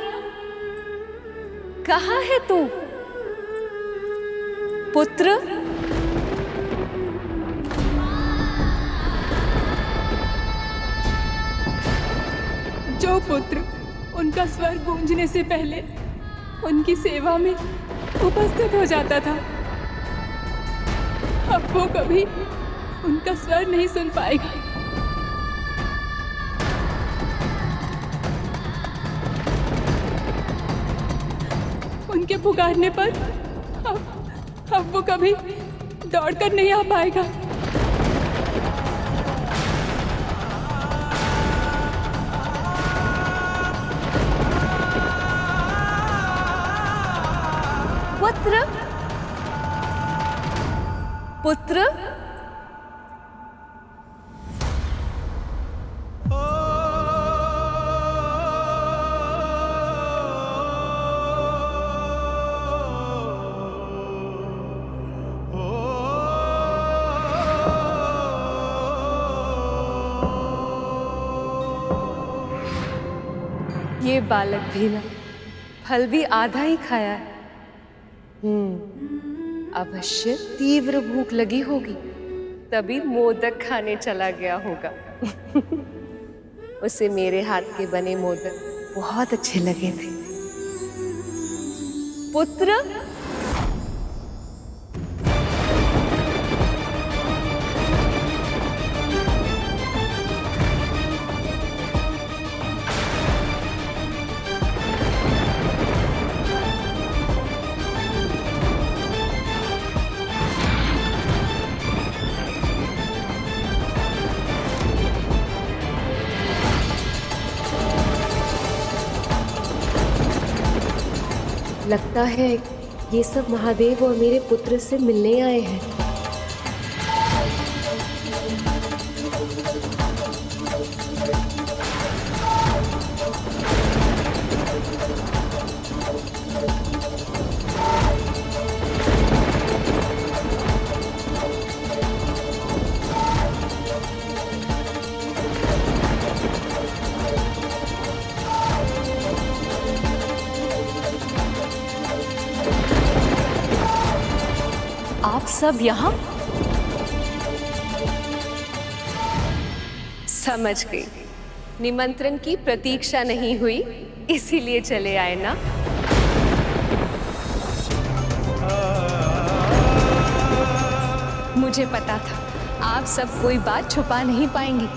कहाँ है तू? पुत्र, जो पुत्र उनका स्वर गूंजने से पहले उनकी सेवा में उपस्थित हो जाता था, अब वो कभी उनका स्वर नहीं सुन पाएगा। उनके पुकारने पर अब वो कभी दौड़कर नहीं आ पाएगा। पुत्र, पुत्र, ये बालक भी ना फल भी आधा ही खाया है। अवश्य तीव्र भूख लगी होगी, तभी मोदक खाने चला गया होगा। उसे मेरे हाथ के बने मोदक बहुत अच्छे लगे थे। पुत्र, लगता है ये सब महादेव और मेरे पुत्र से मिलने आए हैं। आप सब यहाँ? समझ गई, निमंत्रण की प्रतीक्षा नहीं हुई इसीलिए चले आए ना? मुझे पता था आप सब कोई बात छुपा नहीं पाएंगी।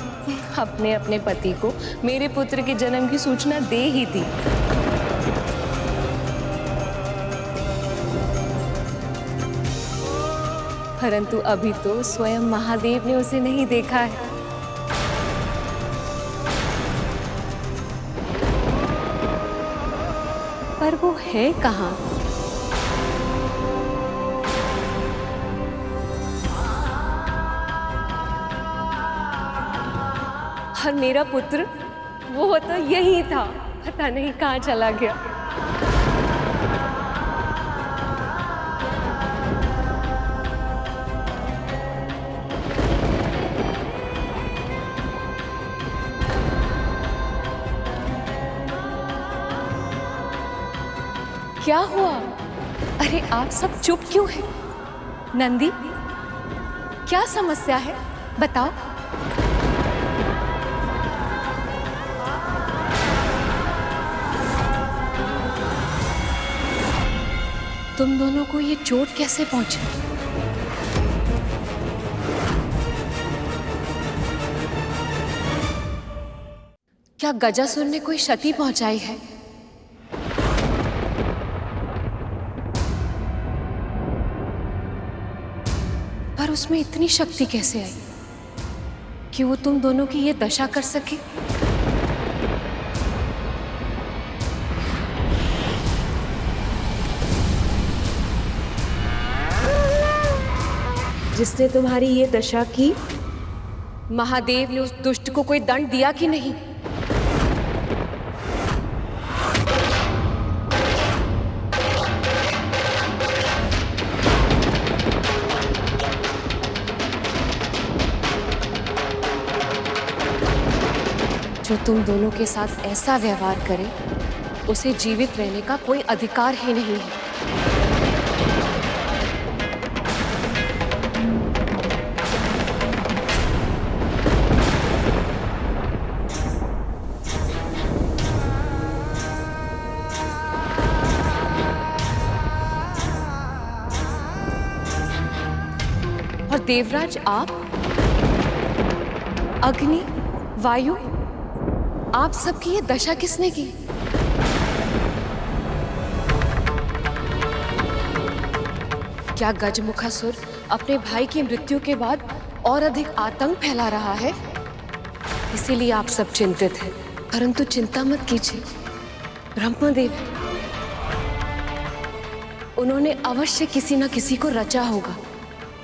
अपने अपने पति को मेरे पुत्र के जन्म की सूचना दे ही दी। परंतु अभी तो स्वयं महादेव ने उसे नहीं देखा है। पर वो है कहाँ? और मेरा पुत्र वो तो यही था, पता नहीं कहाँ चला गया। क्या हुआ? अरे आप सब चुप क्यों हैं? नंदी, क्या समस्या है? बताओ। तुम दोनों को ये चोट कैसे पहुंची? क्या गजासुर ने कोई क्षति पहुंचाई है? आखिरकार उसमें इतनी शक्ति कैसे आई कि वो तुम दोनों की ये दशा कर सके? जिसने तुम्हारी ये दशा की, महादेव ने उस दुष्ट को कोई दंड दिया कि नहीं? जो तुम दोनों के साथ ऐसा व्यवहार करे, उसे जीवित रहने का कोई अधिकार ही नहीं है। और देवराज, आप, अग्नि, वायु, आप सबकी ये दशा किसने की? क्या गजमुखासुर अपने भाई की मृत्यु के बाद और अधिक आतंक फैला रहा है? इसीलिए आप सब चिंतित हैं। परंतु चिंता मत कीजिए, ब्रह्मदेव, उन्होंने अवश्य किसी न किसी को रचा होगा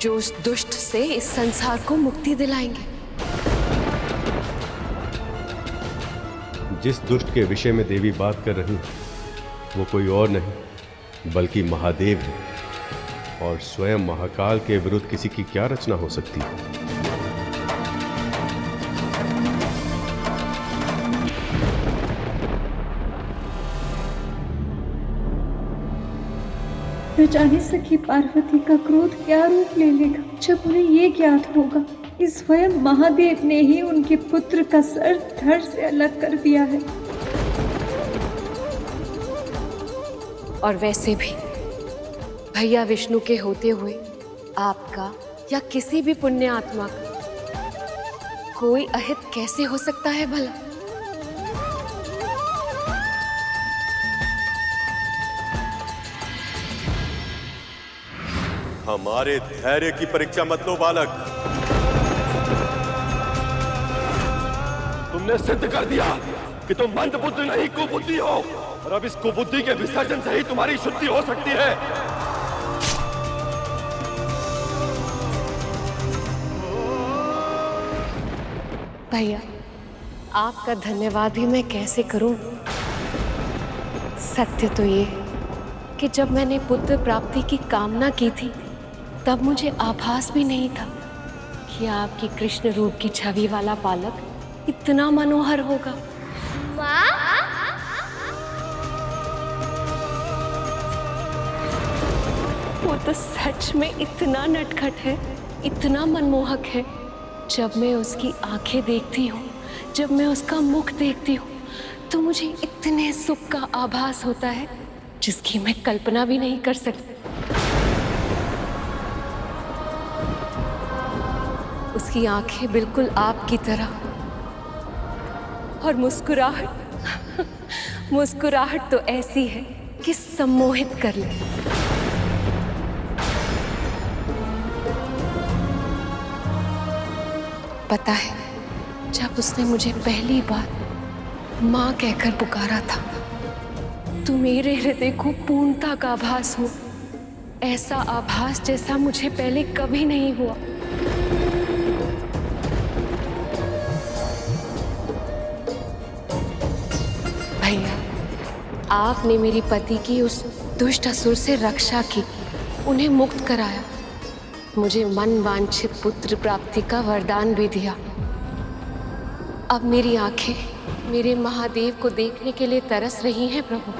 जो उस दुष्ट से इस संसार को मुक्ति दिलाएंगे। जिस दुष्ट के विषय में देवी बात कर रही है वो कोई और नहीं बल्कि महादेव है, और स्वयं महाकाल के विरुद्ध किसी की क्या रचना हो सकती है? न जाने सखी पार्वती का क्रोध क्या रूप ले लेगा जब उन्हें ये ज्ञात होगा कि स्वयं महादेव ने ही उनके पुत्र का सर धड़ से अलग कर दिया है। और वैसे भी भैया विष्णु के होते हुए आपका या किसी भी पुण्य आत्मा का कोई अहित कैसे हो सकता है भला? हमारे धैर्य की परीक्षा मत लो बालक। तुमने सिद्ध कर दिया कि तुम मंदबुद्धि नहीं कुबुद्धि हो, और अब इस कुबुद्धि के विसर्जन से ही तुम्हारी शुद्धि हो सकती है। भैया, आपका धन्यवाद ही मैं कैसे करूं? सत्य तो ये कि जब मैंने पुत्र प्राप्ति की कामना की थी तब मुझे आभास भी नहीं था कि आपकी कृष्ण रूप की छवि वाला बालक इतना मनोहर होगा। वो तो सच में इतना नटखट है, इतना मनमोहक है। जब मैं उसकी आंखें देखती हूँ, जब मैं उसका मुख देखती हूँ, तो मुझे इतने सुख का आभास होता है जिसकी मैं कल्पना भी नहीं कर सकती। उसकी आंखें बिल्कुल आपकी तरह, और मुस्कुराहट तो ऐसी है कि सम्मोहित कर ले। पता है, जब उसने मुझे पहली बार माँ कहकर पुकारा था तो मेरे हृदय को पूर्णता का आभास हो, ऐसा आभास जैसा मुझे पहले कभी नहीं हुआ। भैया, आपने मेरी पति की उस दुष्ट असुर से रक्षा की, उन्हें मुक्त कराया, मुझे मन वांछित पुत्र प्राप्ति का वरदान भी दिया। अब मेरी आंखें मेरे महादेव को देखने के लिए तरस रही हैं प्रभु।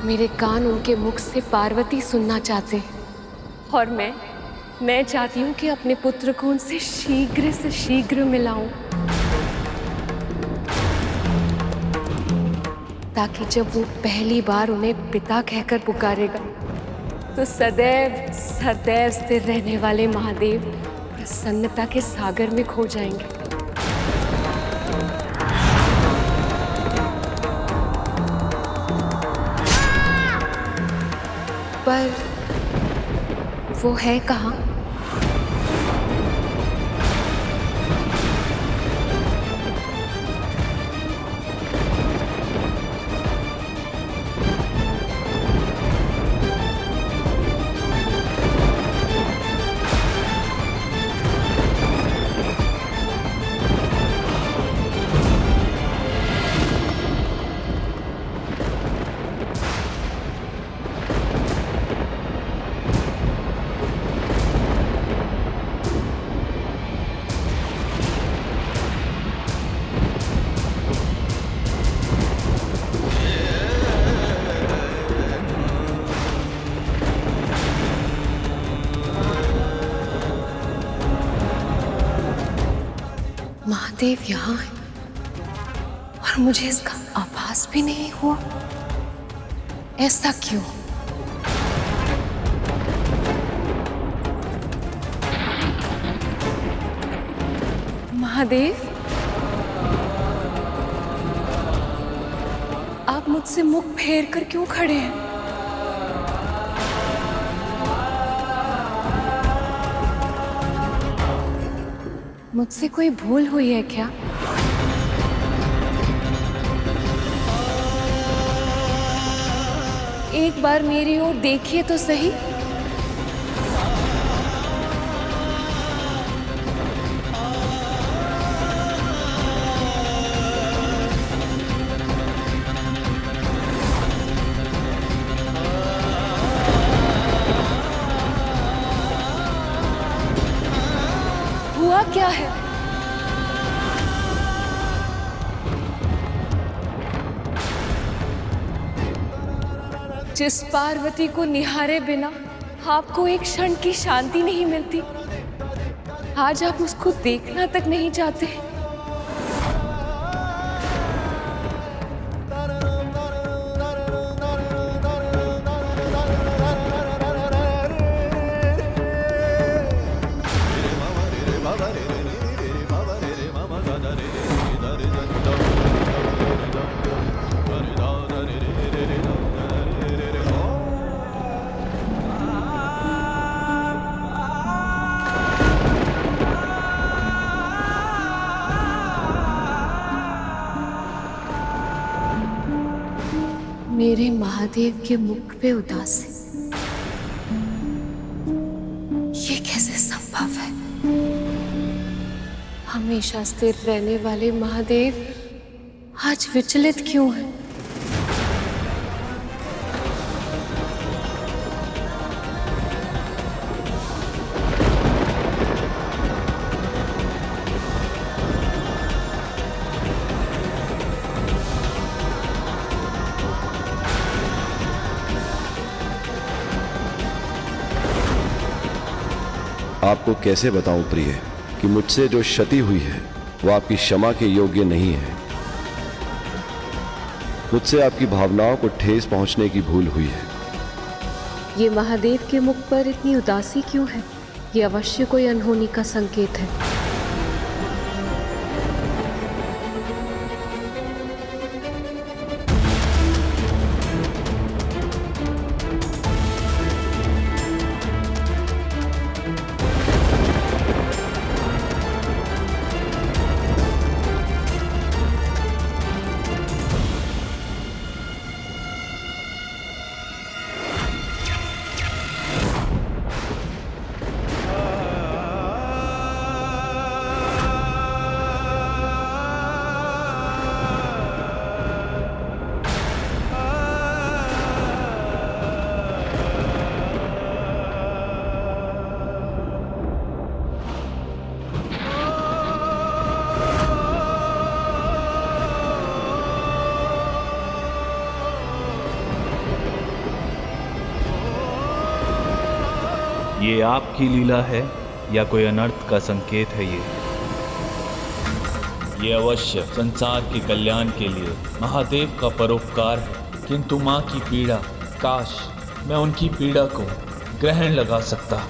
मेरे कान उनके मुख से पार्वती सुनना चाहते हैं, और मैं चाहती हूँ कि अपने पुत्र को उनसे शीघ्र से शीघ्र मिलाऊं, ताकि जब वो पहली बार उन्हें पिता कहकर पुकारेगा तो सदैव सदैव स्थिर रहने वाले महादेव प्रसन्नता के सागर में खो जाएंगे। वो है कहाँ? महादेव यहाँ है और मुझे इसका आभास भी नहीं हुआ। ऐसा क्यों? महादेव, आप मुझसे मुख फेर कर क्यों खड़े हैं? मुझसे कोई भूल हुई है क्या? एक बार मेरी ओर देखिए तो सही। हुआ क्या है? जिस पार्वती को निहारे बिना आपको एक क्षण की शांति नहीं मिलती, आज आप उसको देखना तक नहीं चाहते। मेरे महादेव के मुख पे उदासी, ये कैसे संभव है? हमेशा स्थिर रहने वाले महादेव आज विचलित क्यों हैं? आपको कैसे बताऊं प्रिय कि मुझसे जो क्षति हुई है वो आपकी क्षमा के योग्य नहीं है। मुझसे आपकी भावनाओं को ठेस पहुंचने की भूल हुई है। ये महादेव के मुख पर इतनी उदासी क्यों है? ये अवश्य कोई अनहोनी का संकेत है। ये आपकी लीला है या कोई अनर्थ का संकेत है? ये अवश्य संसार के कल्याण के लिए महादेव का परोपकार है। किंतु माँ की पीड़ा, काश मैं उनकी पीड़ा को ग्रहण लगा सकता।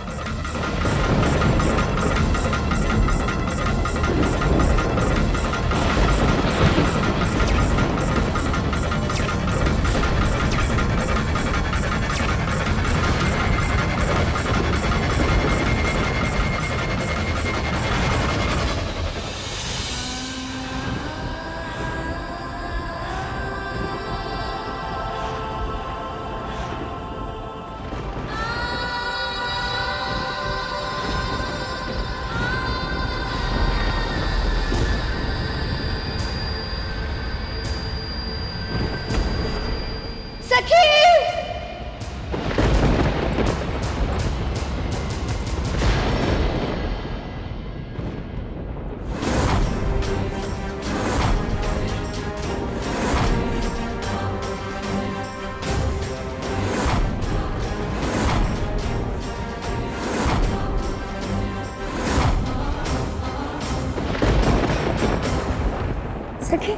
सखी,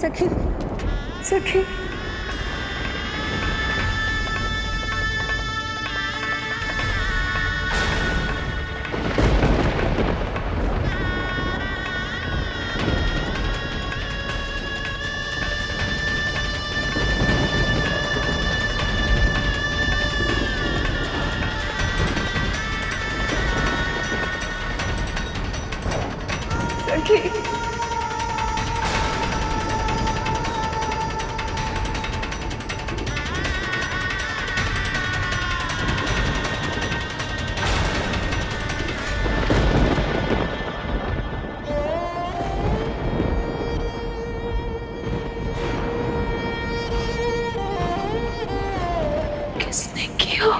सखी, सखी। किसने किया?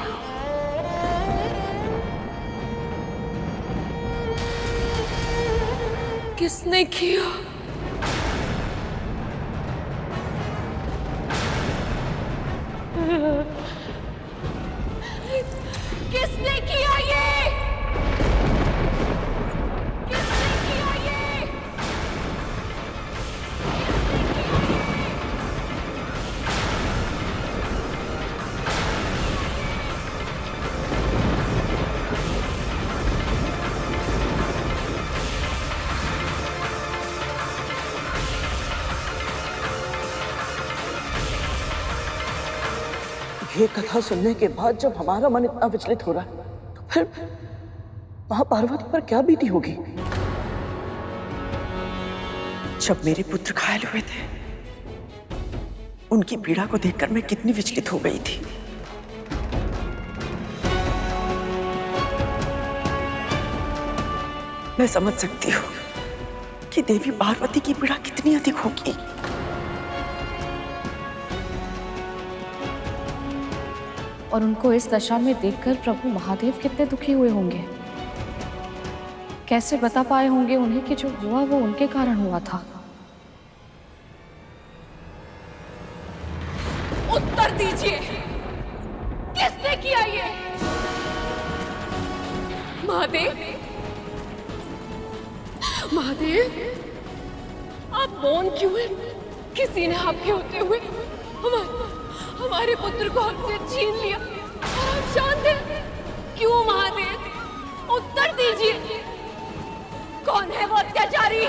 किसने किया? किसने किया ये? किसने किया ये? ये कथा सुनने के बाद जब हमारा मन इतना विचलित हो रहा है तो फिर मां पार्वती पर क्या बीती होगी? जब मेरे पुत्र घायल हुए थे उनकी पीड़ा को देखकर मैं कितनी विचलित हो गई थी। मैं समझ सकती हूँ कि देवी पार्वती की पीड़ा कितनी अधिक होगी। और उनको इस दशा में देखकर प्रभु महादेव कितने दुखी हुए होंगे। कैसे बता पाए होंगे उन्हें कि जो हुआ वो उनके कारण हुआ था। उत्तर दीजिए, किसने किया ये? महादेव, महादेव, आप मौन क्यों हैं? किसी ने आपके होते हुए हमारे पुत्र को हमसे छीन लिया और आप शांत हैं। क्यों महादेव? उत्तर दीजिए, कौन है वो अत्याचारी?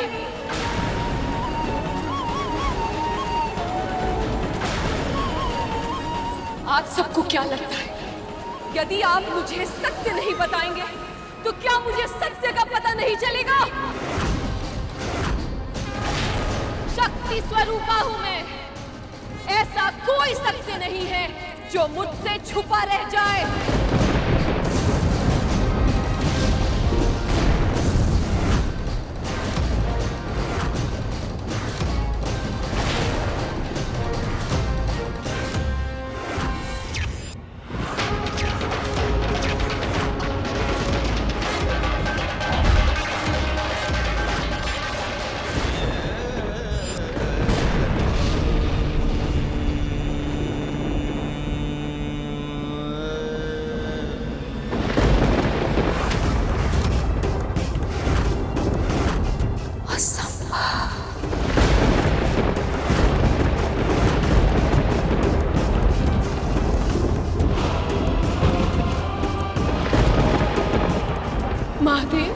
आप सबको क्या लगता है, यदि आप मुझे सत्य नहीं बताएंगे तो क्या मुझे सत्य का पता नहीं चलेगा? शक्ति स्वरूपा हूं मैं, ऐसा कोई सत्य नहीं है जो मुझसे छुपा रह जाए। महादेव,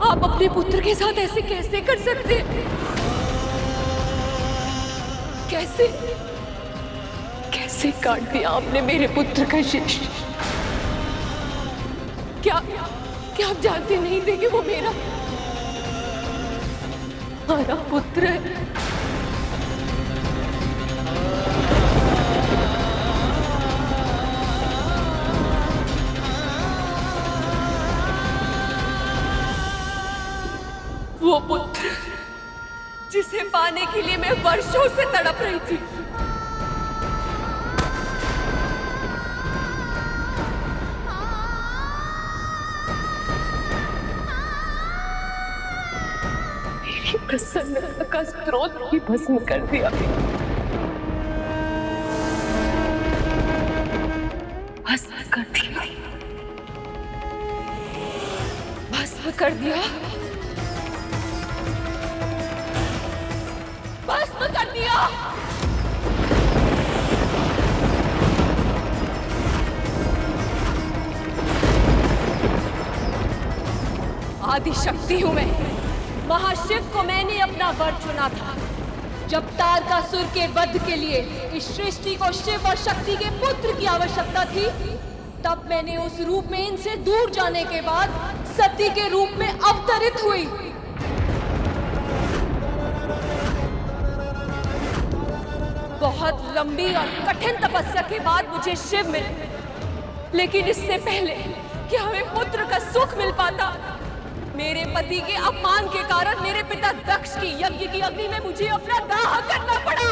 आप अपने पुत्र के साथ ऐसे कैसे कर सकते हैं? कैसे कैसे काट दिया आपने मेरे पुत्र का शीश? क्या क्या आप जानते नहीं थे कि वो मेरा पुत्र है? वो पुत्र जिसे पाने के लिए मैं वर्षों से तड़प रही थी। मेरी प्रसन्नता का स्रोत ही भस्म कर दिया। भस्म कर दिया, भस्म कर दिया। दिया। आदि शक्ति हूं मैं। महाशिव को मैंने अपना वर चुना था। जब तारकासुर के वध के लिए इस सृष्टि को शिव और शक्ति के पुत्र की आवश्यकता थी, तब मैंने उस रूप में इनसे दूर जाने के बाद सती के रूप में अवतरित हुई। बहुत लंबी और कठिन तपस्या के बाद मुझे शिव मिले, लेकिन इससे पहले कि हमें पुत्र का सुख मिल पाता, मेरे पति के अपमान के कारण मेरे पिता दक्ष की यज्ञ की अग्नि में मुझे अपना दाह करना पड़ा।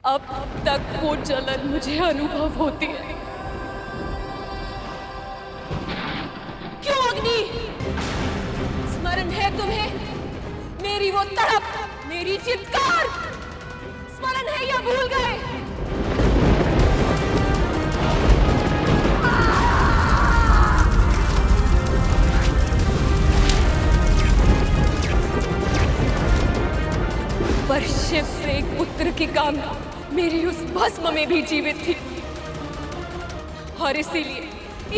अब तक वो जलन मुझे अनुभव होती है। क्यों अग्नि? स्मरण है तुम्हें मेरी वो तड़प, मेरी चित्कार? स्मरण है या भूल गए? पर शिव से एक पुत्र की कामना मेरी उस भस्म में भी जीवित थी, और इसीलिए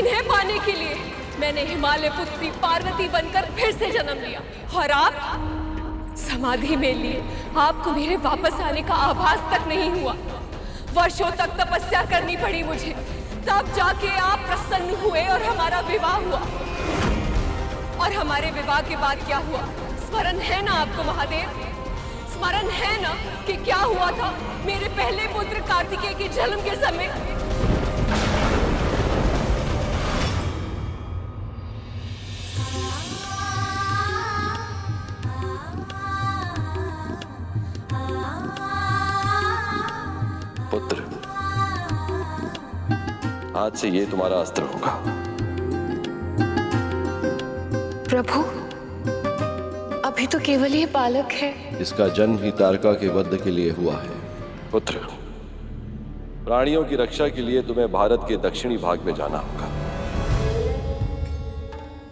इन्हें पाने के लिए मैंने हिमालय पुत्री पार्वती बनकर फिर से जन्म लिया। और आप समाधि में लिए आपको मेरे वापस आने का आभास तक नहीं हुआ। वर्षों तक तपस्या करनी पड़ी मुझे, तब जाके आप प्रसन्न हुए और हमारा विवाह हुआ। और हमारे विवाह के बाद क्या हुआ, स्मरण है ना आपको महादेव? स्मरण है ना कि क्या हुआ था मेरे पहले पुत्र कार्तिकेय के जन्म के समय? पुत्र, आज से ये तुम्हारा अस्त्र होगा। प्रभु, अभी तो केवल ये बालक है। इसका जन्म ही तारका के वध के लिए हुआ है। पुत्र, प्राणियों की रक्षा के लिए तुम्हें भारत के दक्षिणी भाग में जाना होगा।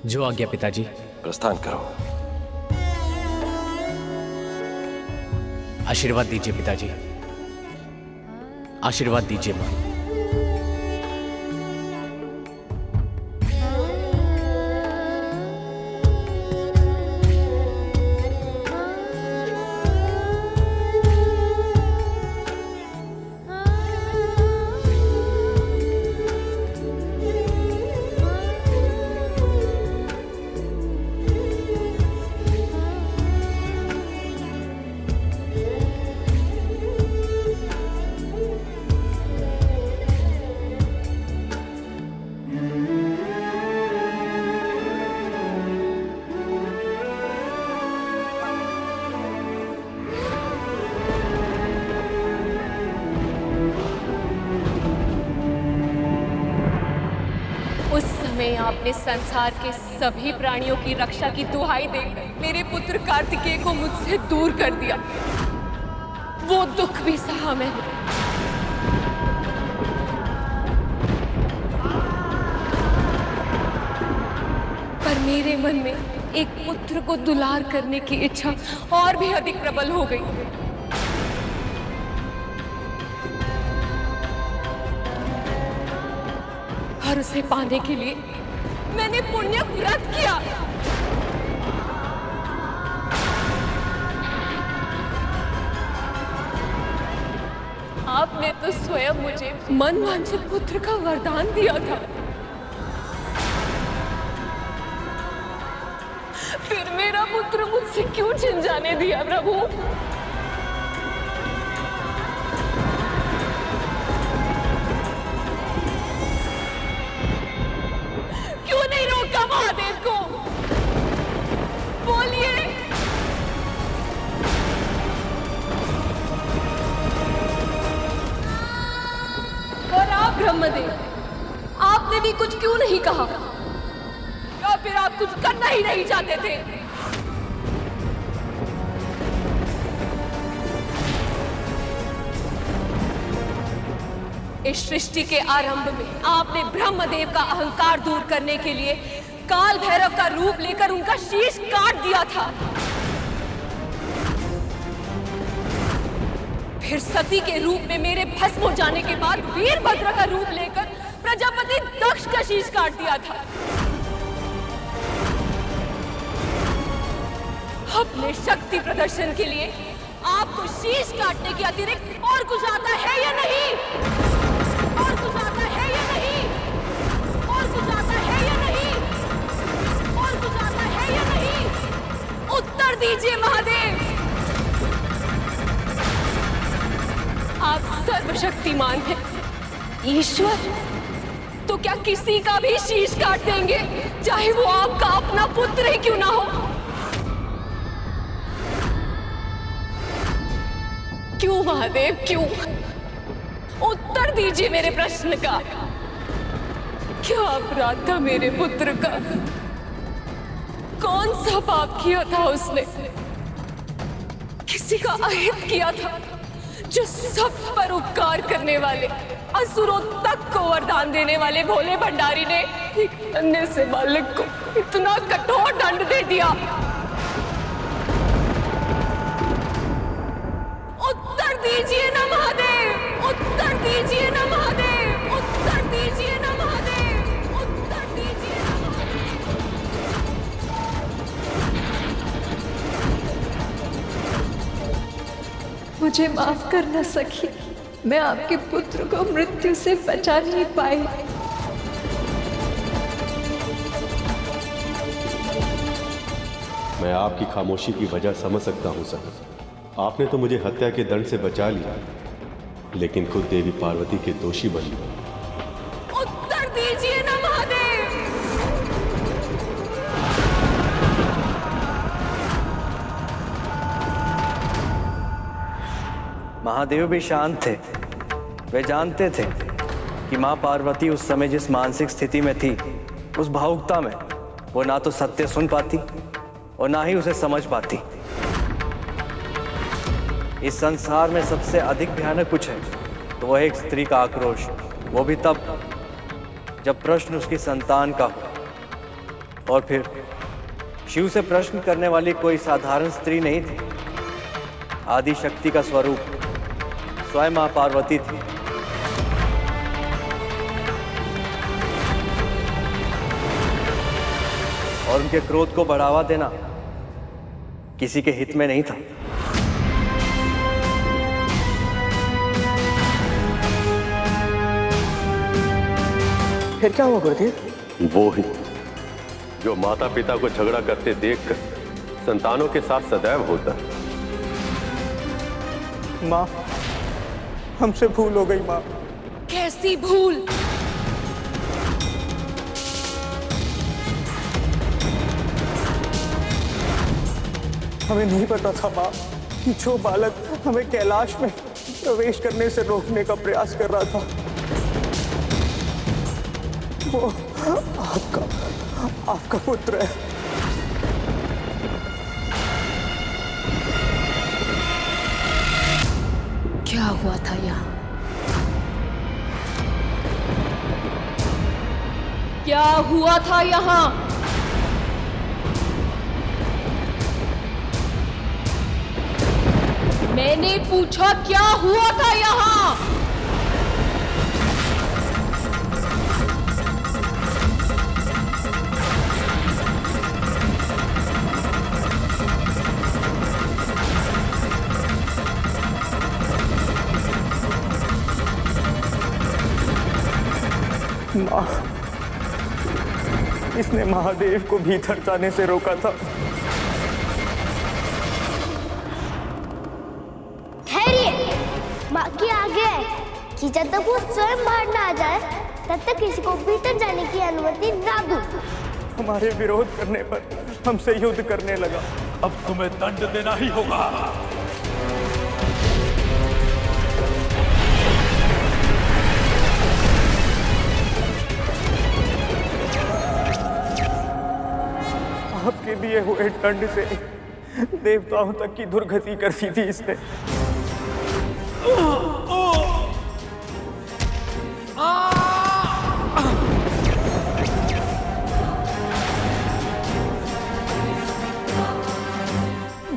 जो आज्ञा पिताजी। प्रस्थान करो। आशीर्वाद दीजिए पिताजी, आशीर्वाद दीजिए मां। आपने संसार के सभी प्राणियों की रक्षा की दुहाई देकर मेरे पुत्र कार्तिकेय को मुझसे दूर कर दिया। वो दुख भी सहा मैंने। पर मेरे मन में एक पुत्र को दुलार करने की इच्छा और भी अधिक प्रबल हो गई। और उसे पाने के लिए मैंने पुण्य व्रत किया। आपने तो स्वयं मुझे मनवांछित पुत्र का वरदान दिया था, फिर मेरा पुत्र मुझसे क्यों छिन जाने दिया प्रभु? क्यों नहीं रोका महादेव को? बोलिए। और आप ब्रह्मदेव, आपने भी कुछ क्यों नहीं कहा? या फिर आप कुछ करना ही नहीं चाहते थे? इस सृष्टि के आरंभ में आपने ब्रह्मदेव का अहंकार दूर करने के लिए काल भैरव का रूप लेकर उनका शीश काट दिया था। फिर सती के रूप में मेरे भस्म हो जाने के बाद वीरभद्र का रूप लेकर प्रजापति दक्ष का शीश काट दिया था। अपने शक्ति प्रदर्शन के लिए आपको शीश काटने के अतिरिक्त और कुछ आता है या नहीं? और कुछ आता है या नहीं? और कुछ आता है या नहीं? और कुछ आता है या नहीं? उत्तर दीजिए महादेव। आप सर्वशक्तिमान हैं, ईश्वर, तो क्या किसी का भी शीश काट देंगे, चाहे वो आपका अपना पुत्र ही क्यों ना हो? क्यों महादेव, क्यों? उत्तर दीजिए मेरे प्रश्न का। क्या अपराध था मेरे पुत्र का? कौन सा पाप किया था उसने? किसी का अहित किया था जो सब पर उपकार करने वाले, असुरों तक को वरदान देने वाले भोले भंडारी ने एक अन्य से बालक को इतना कठोर दंड दे दिया। उत्तर दीजिए ना महादेव, उत्तर दीजिए ना महादेव, उत्तर दीजिए ना महादेव, उत्तर दीजिए ना महादेव। मुझे माफ करना सखी, मैं आपके पुत्र को मृत्यु से बचा नहीं पाई। मैं आपकी खामोशी की वजह समझ सकता हूं सर। आपने तो मुझे हत्या के दंड से बचा लिया, लेकिन खुद देवी पार्वती के दोषी बन गए। उत्तर दीजिए ना महादेव। महादेव भी शांत थे। वे जानते थे कि मां पार्वती उस समय जिस मानसिक स्थिति में थी, उस भावुकता में वो ना तो सत्य सुन पाती और ना ही उसे समझ पाती। इस संसार में सबसे अधिक भयानक कुछ है तो वह एक स्त्री का आक्रोश, वो भी तब जब प्रश्न उसकी संतान का हो। और फिर शिव से प्रश्न करने वाली कोई साधारण स्त्री नहीं थी। आदि शक्ति का स्वरूप स्वयं मां पार्वती थी। और उनके क्रोध को बढ़ावा देना किसी के हित में नहीं था। फिर क्या हुआ गुरुदेव? वो ही जो माता पिता को झगड़ा करते देखकर संतानों के साथ सदैव होता है। माँ, हमसे भूल हो गई माँ। कैसी भूल? हमें नहीं पता था माँ कि जो बालक हमें कैलाश में प्रवेश करने से रोकने का प्रयास कर रहा था वो आपका पुत्र है। क्या हुआ था यहाँ? क्या हुआ था यहाँ? मैंने पूछा क्या हुआ था यहाँ? माँ, इसने महादेव को भीतर जाने से रोका था। ठहरिए, बाकी आगे है कि जब तक वो स्वयं बाहर ना आ जाए तब तक किसी को भीतर जाने की अनुमति ना दूं। हमारे विरोध करने पर हमसे युद्ध करने लगा। अब तुम्हें दंड देना ही होगा। आपके दिए हुए दंड से देवताओं तक की दुर्गति कर दी थी इसने।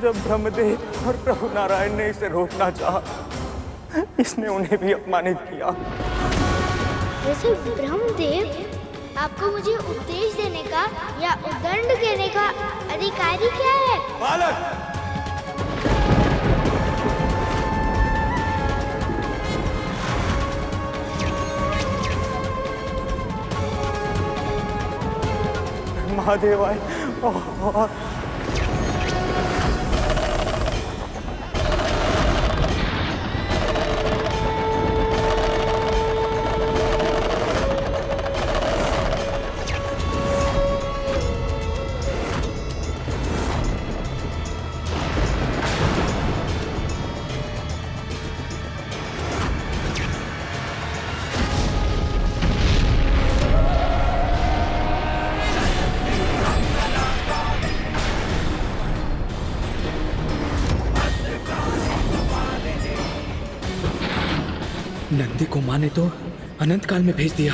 जब ब्रह्मदेव और प्रभु नारायण ने इसे रोकना चाहा, इसने उन्हें भी अपमानित किया। वैसे ब्रह्मदेव, आपको मुझे उपदेश देने का या उद्दंड देने का अधिकारी क्या है? बालक, महादेव आए और नंदी को माँ ने तो अनंत काल में भेज दिया।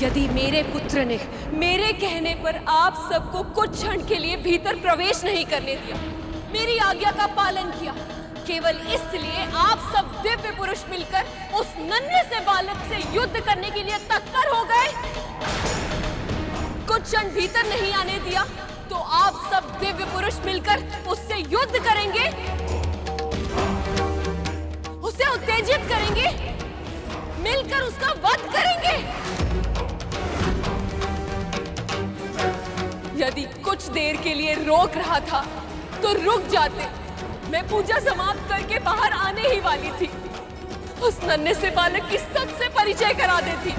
यदि मेरे पुत्र ने मेरे कहने पर आप सबको कुछ क्षण के लिए भीतर प्रवेश नहीं करने दिया, मेरी आज्ञा का पालन किया, केवल इसलिए आप सब दिव्य पुरुष मिलकर उस नन्हे से बालक से युद्ध करने के लिए तत्पर हो गए। कुछ क्षण भीतर नहीं आने दिया तो आप सब दिव्य पुरुष मिलकर उससे युद्ध करेंगे, उसे उत्तेजित करेंगे, मिलकर उसका वध करेंगे। यदि कुछ देर के लिए रोक रहा था तो रुक जाते, मैं पूजा समाप्त करके बाहर आने ही वाली थी। उस नन्हे से बालक की सबसे परिचय करा देती,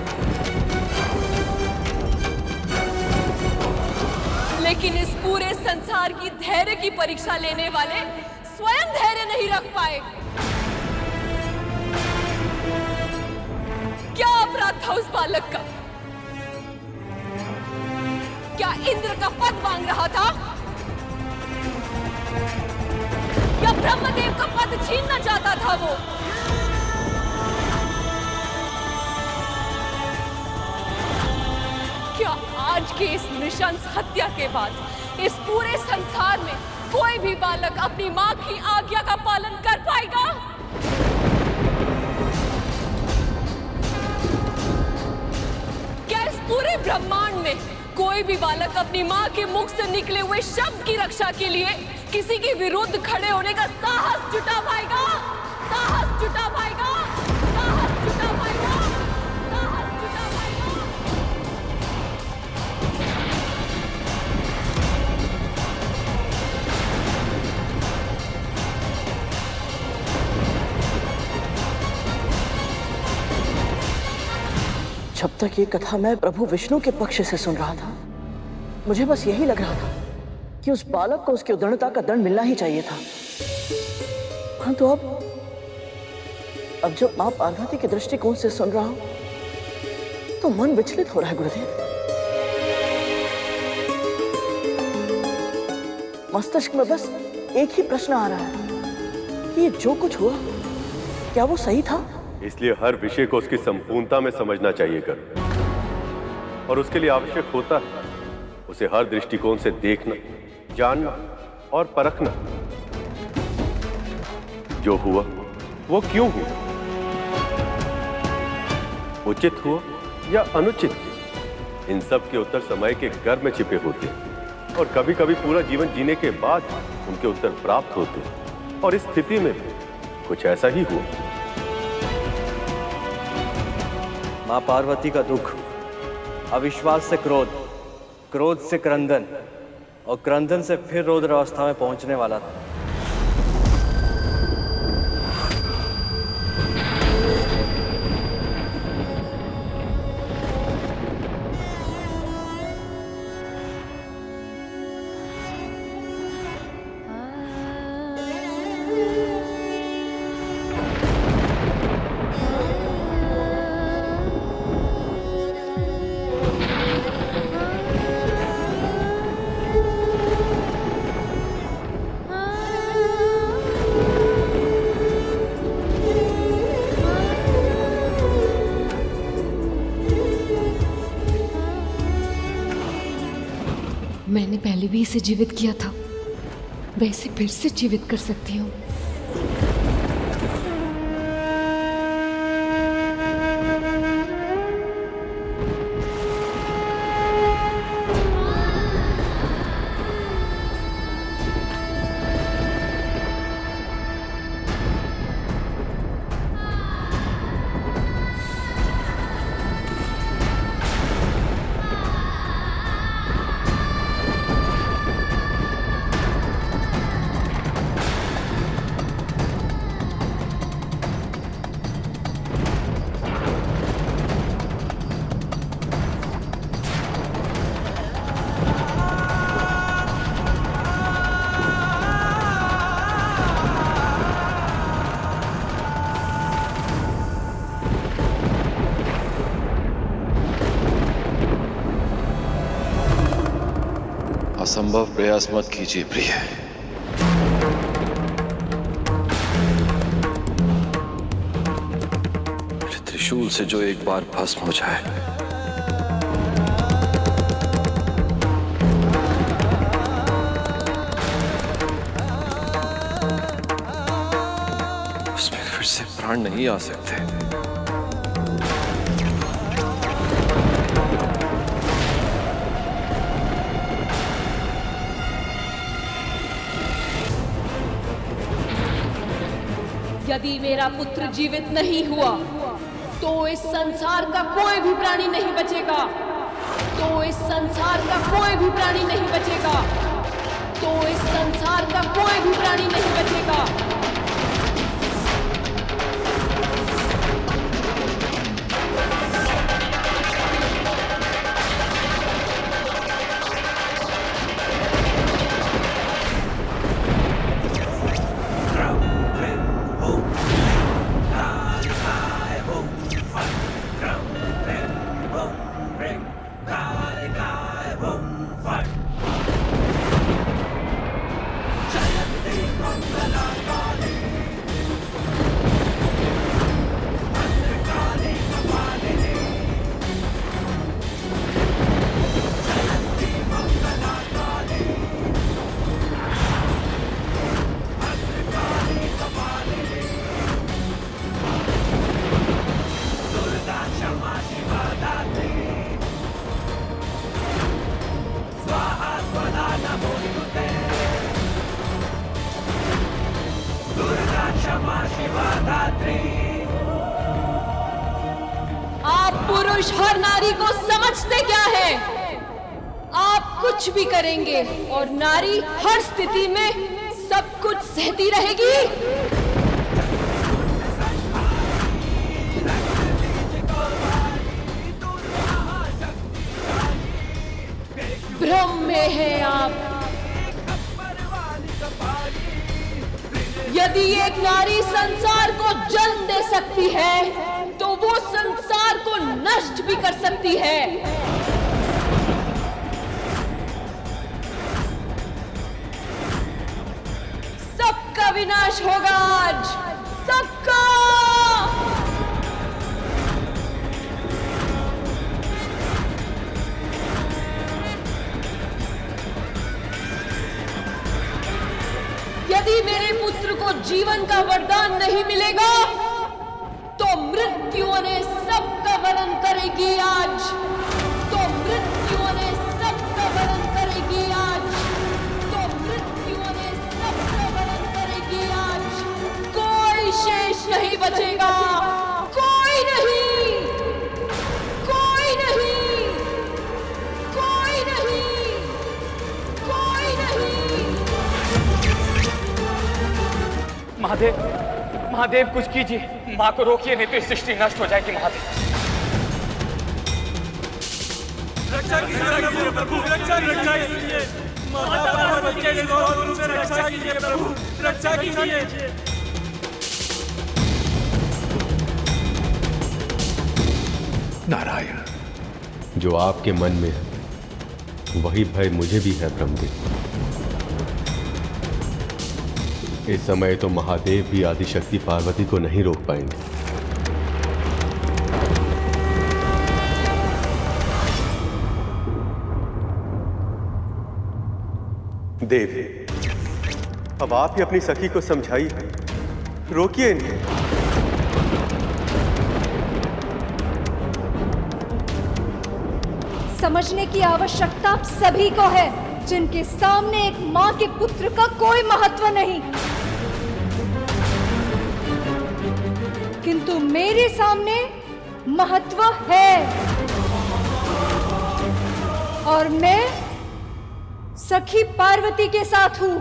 लेकिन इस पूरे संसार की धैर्य की परीक्षा लेने वाले स्वयं धैर्य नहीं रख पाए। क्या अपराध था उस बालक का? क्या इंद्र का पद मांग रहा था या ब्रह्मदेव का पद छीनना चाहता था वो? क्या आज के इस नृशंस हत्या के बाद इस पूरे संसार में कोई भी बालक अपनी मां की आज्ञा का पालन कर पाएगा? क्या इस पूरे ब्रह्मांड में कोई भी बालक अपनी मां के मुख से निकले हुए शब्द की रक्षा के लिए किसी के विरुद्ध खड़े होने का साहस जुटा पाएगा? साहस जुटा पाएगा? साहस जुटा पाएगा? साहस जुटा पाएगा? जब तक ये कथा मैं प्रभु विष्णु के पक्ष से सुन रहा था, मुझे बस यही लग रहा था कि उस बालक को उसकी उद्दंडता का दंड मिलना ही चाहिए था। हाँ, तो अब जब मां पार्वती के दृष्टिकोण से सुन रहा हूं तो मन विचलित हो रहा है गुरुदेव। मस्तिष्क में बस एक ही प्रश्न आ रहा है कि ये जो कुछ हुआ क्या वो सही था? इसलिए हर विषय को उसकी संपूर्णता में समझना चाहिए कर, और उसके लिए आवश्यक होता है उसे हर दृष्टिकोण से देखना, जानना और परखना। जो हुआ वो क्यों हुआ, उचित हुआ या अनुचित, इन सब के उत्तर समय के गर्भ में छिपे होते हैं और कभी कभी पूरा जीवन जीने के बाद उनके उत्तर प्राप्त होते हैं। और इस स्थिति में कुछ ऐसा ही हुआ। मां पार्वती का दुख अविश्वास से क्रोध, क्रोध से क्रंदन और क्रंदन से फिर रौद्र अवस्था में पहुंचने वाला था। मैंने पहले भी इसे जीवित किया था, वैसे फिर से जीवित कर सकती हूँ। असंभव प्रयास मत कीजिए प्रिय। मेरे त्रिशूल से जो एक बार भस्म हो जाए, उसमें फिर से प्राण नहीं आ सकते। यदि मेरा पुत्र जीवित नहीं हुआ तो इस संसार का कोई भी प्राणी नहीं बचेगा, तो इस संसार का कोई भी प्राणी नहीं बचेगा, तो इस संसार का कोई भी प्राणी नहीं बचेगा। आप पुरुष हर नारी को समझते क्या है? आप कुछ भी करेंगे और नारी हर स्थिति में सब कुछ सहती रहेगी। भ्रम में है आप। यदि एक नारी संसार को जन्म दे सकती है तो वो संसार को नष्ट भी कर सकती है। सबका विनाश होगा आज, सबका। यदि मेरे पुत्र को जीवन का वरदान नहीं मिलेगा तो मृत्यु ने सबका वरण करेगी आज, तो मृत्यु ने सबका वरण करेगी आज, तो मृत्यु ने सबका वरण करेगी आज। कोई शेष नहीं बचेगा, कोई नहीं, कोई नहीं, कोई नहीं, कोई नहीं। महादेव, महादेव कुछ कीजिए, माँ को रोकिए, नहीं तो इस सृष्टि नष्ट हो जाएगी। महादेव रक्षा कीजिए प्रभु, रक्षा कीजिए, माता पार्वती के गौरव से रक्षा कीजिए प्रभु, रक्षा कीजिए। नारायण, जो आपके मन में है वही भय मुझे भी है ब्रह्मदेव। इस समय तो महादेव भी आदिशक्ति पार्वती को नहीं रोक पाएंगे। देवी, अब आप ही अपनी सखी को समझाइए, रोकिए इन्हें। समझने की आवश्यकता आप सभी को है, जिनके सामने एक माँ के पुत्र का कोई महत्व नहीं, किंतु मेरे सामने महत्व है। और मैं सखी पार्वती के साथ हूं।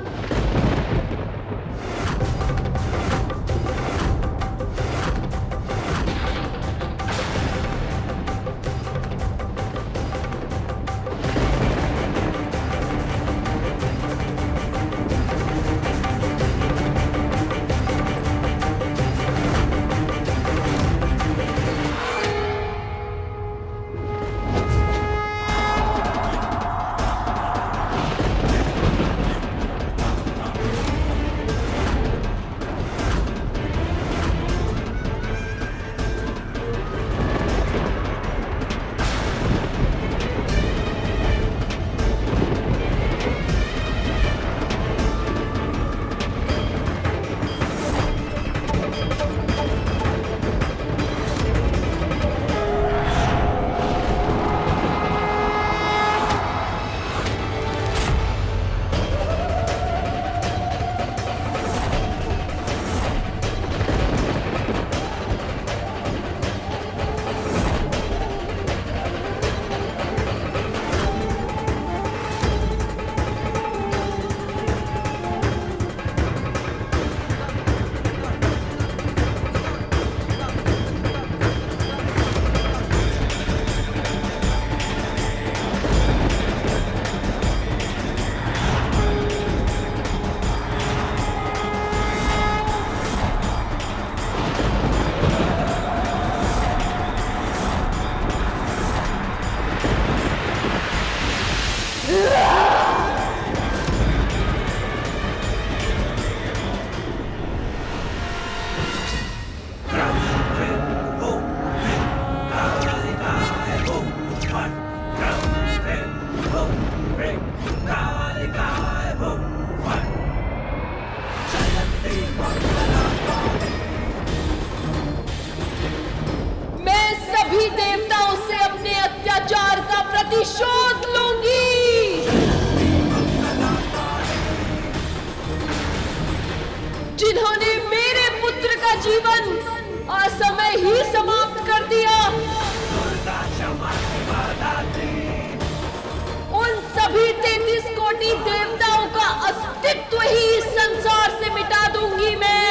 प्रतिशोध लूंगी। जिन्होंने मेरे पुत्र का जीवन असमय ही समाप्त कर दिया, उन सभी 33 कोटि देवताओं का अस्तित्व ही इस संसार से मिटा दूंगी मैं।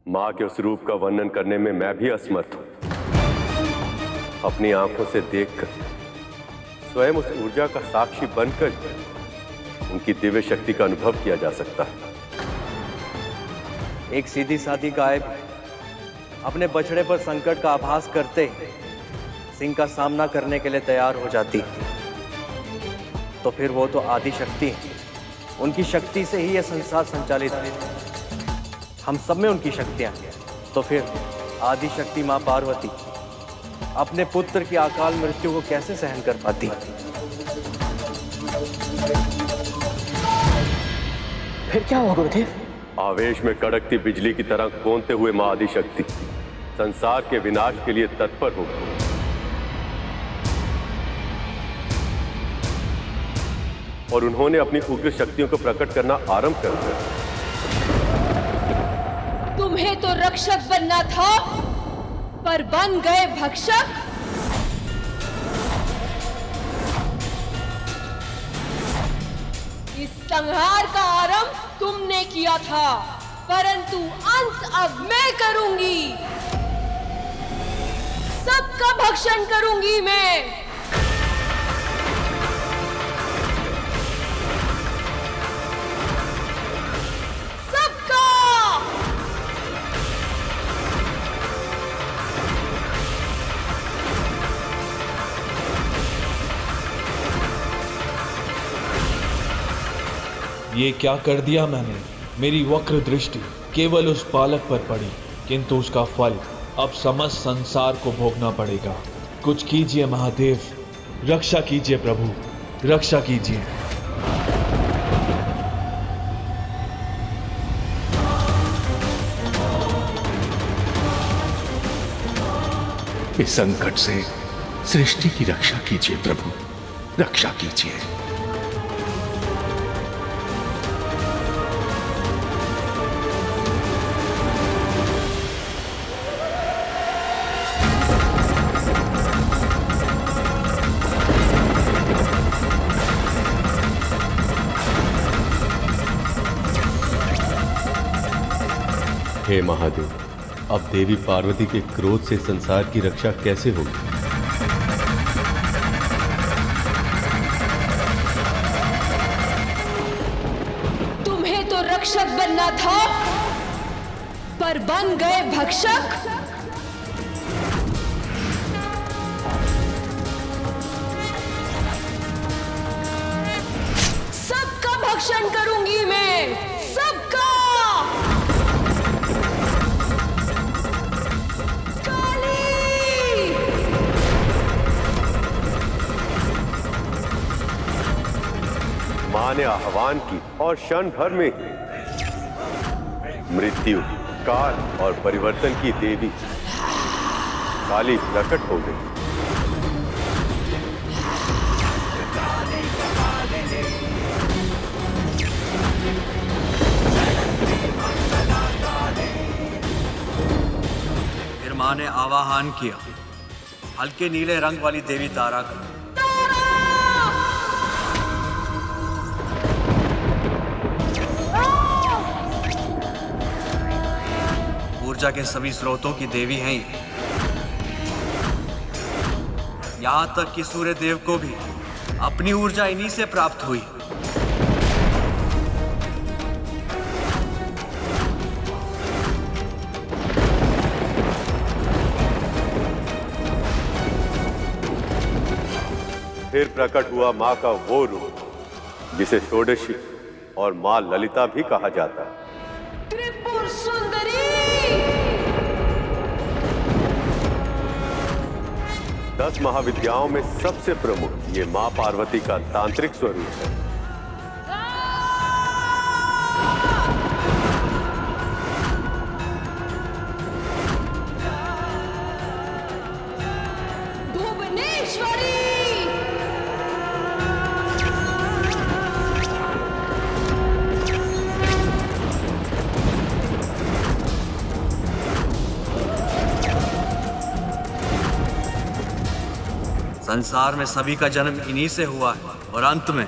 मां के उस रूप का वर्णन करने में मैं भी असमर्थ हूं। अपनी आंखों से देखकर, स्वयं उस ऊर्जा का साक्षी बनकर उनकी दिव्य शक्ति का अनुभव किया जा सकता है। एक सीधी सादी गाय अपने बछड़े पर संकट का आभास करते सिंह का सामना करने के लिए तैयार हो जाती, तो फिर वो तो आदि शक्ति है। उनकी शक्ति से ही यह संसार संचालित है। हम सब में उनकी शक्तियां हैं। तो फिर आदि शक्ति मां पार्वती अपने पुत्र की अकाल मृत्यु को कैसे सहन कर पाती? फिर क्या हुआ गुरुदेव? आवेश में कड़कती बिजली की तरह कौंधते हुए मां आदि शक्ति संसार के विनाश के लिए तत्पर हो गई। और उन्होंने अपनी उग्र शक्तियों को प्रकट करना आरंभ कर दिया। तुम्हें तो रक्षक बनना था, पर बन गए भक्षक। इस संहार का आरंभ तुमने किया था, परंतु अंत अब मैं करूंगी। सबका भक्षण करूंगी मैं। ये क्या कर दिया मैंने? मेरी वक्र दृष्टि केवल उस बालक पर पड़ी, किंतु उसका फल अब समस्त संसार को भोगना पड़ेगा। कुछ कीजिए महादेव, रक्षा कीजिए प्रभु, रक्षा कीजिए। इस संकट से सृष्टि की रक्षा कीजिए प्रभु, रक्षा कीजिए। हे महादेव, अब देवी पार्वती के क्रोध से संसार की रक्षा कैसे होगी? तुम्हें तो रक्षक बनना था, पर बन गए भक्षक। सबका भक्षण करूंगी मैं, सबका। मां ने आह्वान की और क्षण भर में मृत्यु, काल और परिवर्तन की देवी काली प्रकट हो गई। फिर मां ने आवाहन किया हल्के नीले रंग वाली देवी तारा का। ऊर्जा के सभी स्रोतों की देवी हैं ये। यहां तक कि सूर्य देव को भी अपनी ऊर्जा इन्हीं से प्राप्त हुई। फिर प्रकट हुआ मां का वो रूप जिसे षोडशी और मां ललिता भी कहा जाता है। त्रिपुर सुंदरी। 10 महाविद्याओं में सबसे प्रमुख ये मां पार्वती का तांत्रिक स्वरूप है। भुवनेश्वरी। संसार में सभी का जन्म इन्हीं से हुआ है और अंत में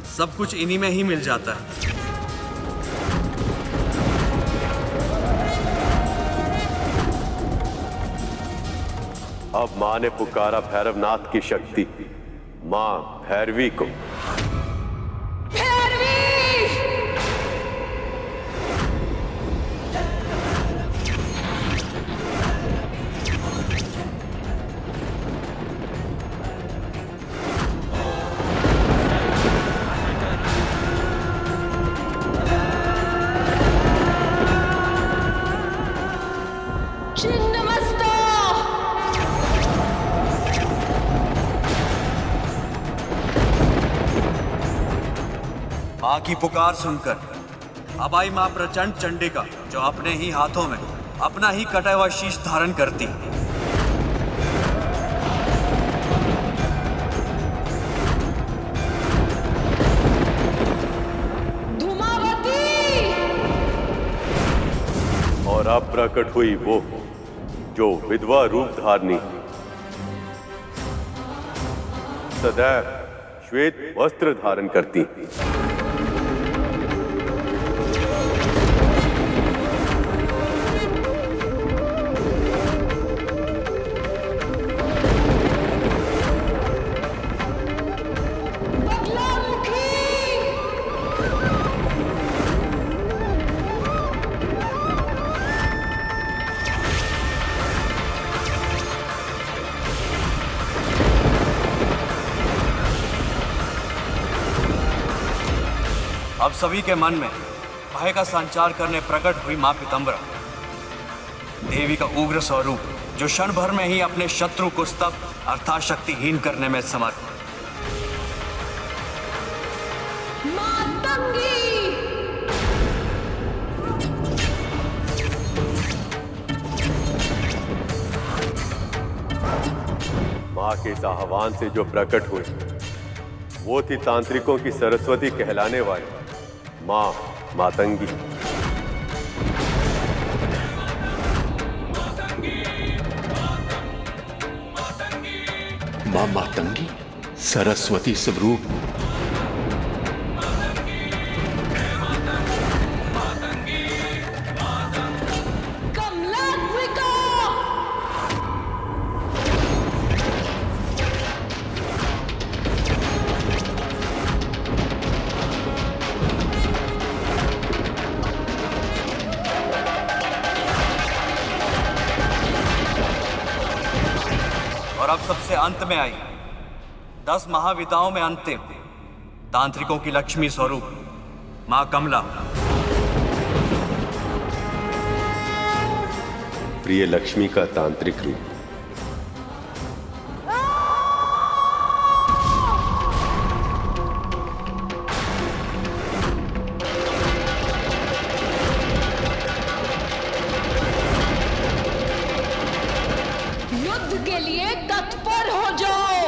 सब कुछ इन्हीं में ही मिल जाता है। अब मां ने पुकारा भैरवनाथ की शक्ति, मां भैरवी को। मां की पुकार सुनकर अब आई मां प्रचंड चंडिका, जो अपने ही हाथों में अपना ही कटा हुआ शीश धारण करती। धूमावती। और अब प्रकट हुई वो जो विधवा रूप धारनी, सदैव श्वेत वस्त्र धारण करती। अब सभी के मन में भय का संचार करने प्रकट हुई मां पीताम्बरा, देवी का उग्र स्वरूप जो क्षण भर में ही अपने शत्रु को स्तब्ध अर्थात शक्तिहीन करने में समर्थ। मां के इस आह्वान से जो प्रकट हुई वो थी तांत्रिकों की सरस्वती कहलाने वाली मां मातंगी। मां मातंगी सरस्वती स्वरूप। और अब सबसे अंत में आई 10 महाविद्याओं में अंतिम तांत्रिकों की लक्ष्मी स्वरूप मां कमला। प्रिय लक्ष्मी का तांत्रिक रूप। युद्ध के लिए तत्पर हो जाओ।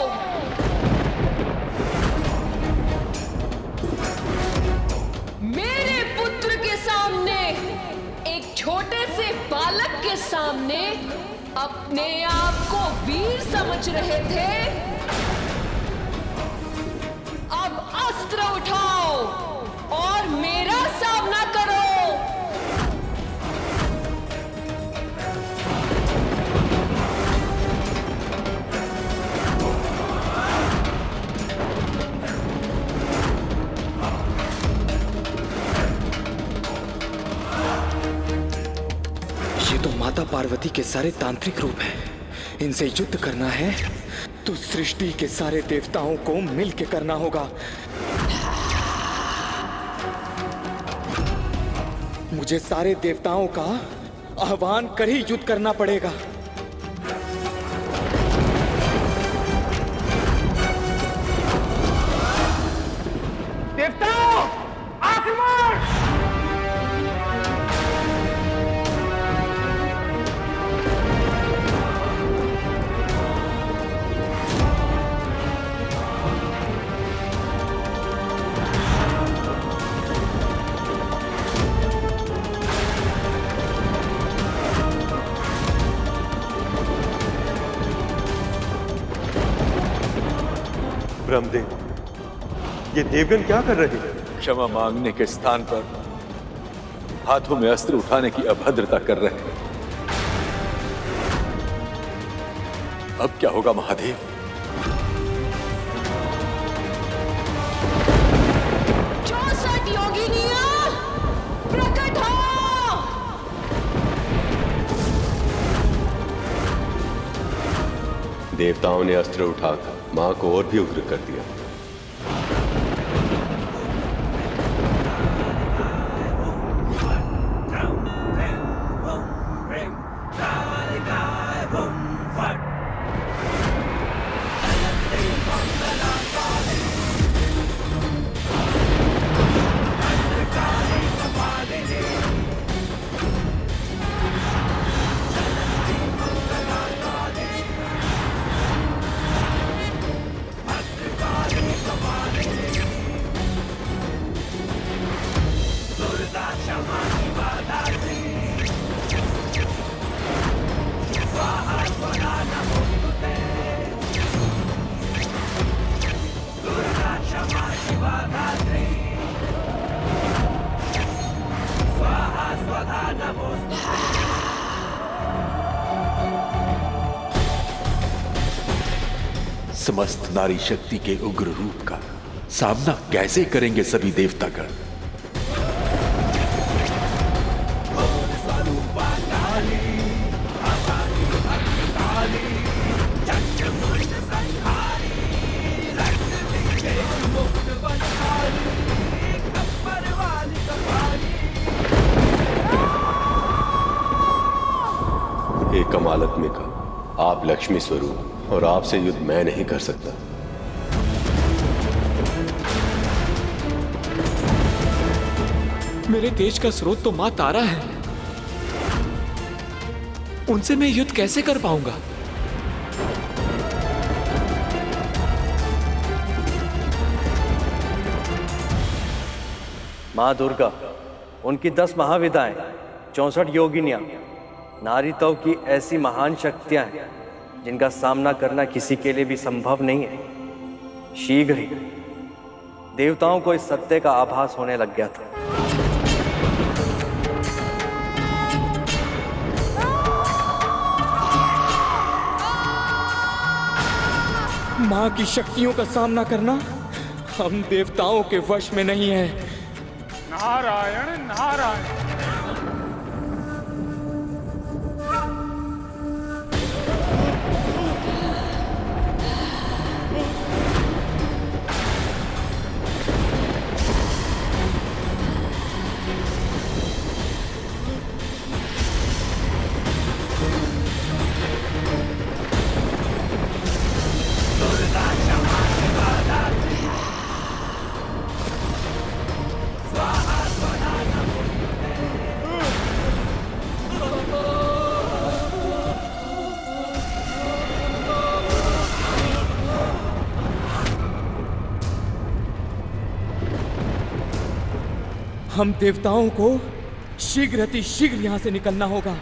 मेरे पुत्र के सामने, एक छोटे से बालक के सामने अपने आप को वीर समझ रहे थे। अब अस्त्र उठाओ और मेरा सामना करो। ये तो माता पार्वती के सारे तांत्रिक रूप हैं। इनसे युद्ध करना है तो सृष्टि के सारे देवताओं को मिल के करना होगा। मुझे सारे देवताओं का आह्वान कर ही युद्ध करना पड़ेगा। देवताओं, आक्रमण! ब्रह्मदेव, ये देवगण क्या कर रहे हैं? क्षमा मांगने के स्थान पर हाथों में अस्त्र उठाने की अभद्रता कर रहे हैं। अब क्या होगा महादेव? योगिनियां प्रकट हो। देवताओं ने अस्त्र उठाकर मां को और भी उग्र कर दिया। समस्त नारी शक्ति के उग्र रूप का सामना कैसे करेंगे सभी देवतागण? महालक्ष्मी का। आप लक्ष्मी स्वरूप और आपसे युद्ध मैं नहीं कर सकता। मेरे तेज का स्रोत तो मां तारा है, उनसे मैं युद्ध कैसे कर पाऊंगा? माँ दुर्गा, उनकी 10 महाविदाएं, 64 योगिनियां, नारीत्व की ऐसी महान शक्तियां हैं जिनका सामना करना किसी के लिए भी संभव नहीं है। शीघ्र ही देवताओं को इस सत्य का आभास होने लग गया था। मां की शक्तियों का सामना करना हम देवताओं के वश में नहीं है। नारायण नारायण। हम देवताओं को शीघ्र अति शीघ्र यहां से निकलना होगा।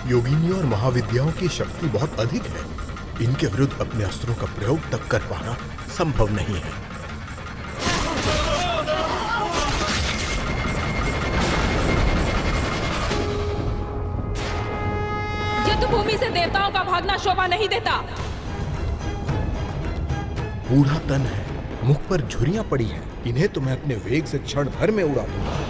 योगिनियों और महाविद्याओं की शक्ति बहुत अधिक है। इनके विरुद्ध अपने अस्त्रों का प्रयोग तक कर पाना संभव नहीं है। युद्ध भूमि से देवताओं का भागना शोभा नहीं देता। बूढ़ा तन है, मुख पर झुर्रियां पड़ी हैं। इन्हें तो मैं अपने वेग से क्षण भर में उड़ा दूंगा।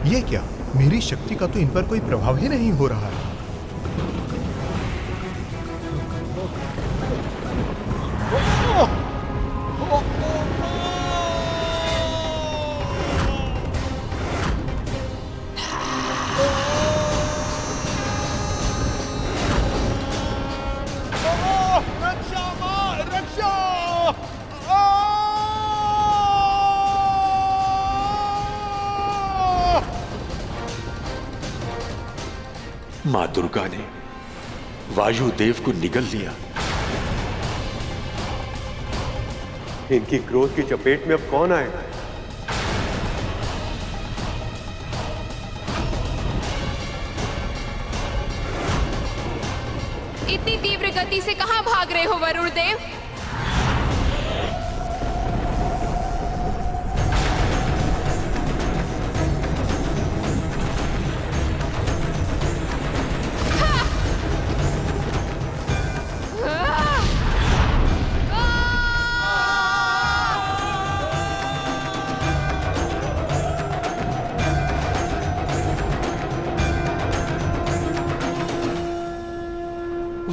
ये क्या? मेरी शक्ति का तो इन पर कोई प्रभाव ही नहीं हो रहा है। मां दुर्गा ने वायुदेव को निगल लिया। इनकी क्रोध की चपेट में अब कौन आए? इतनी तीव्र गति से कहां भाग रहे हो वरुण देव?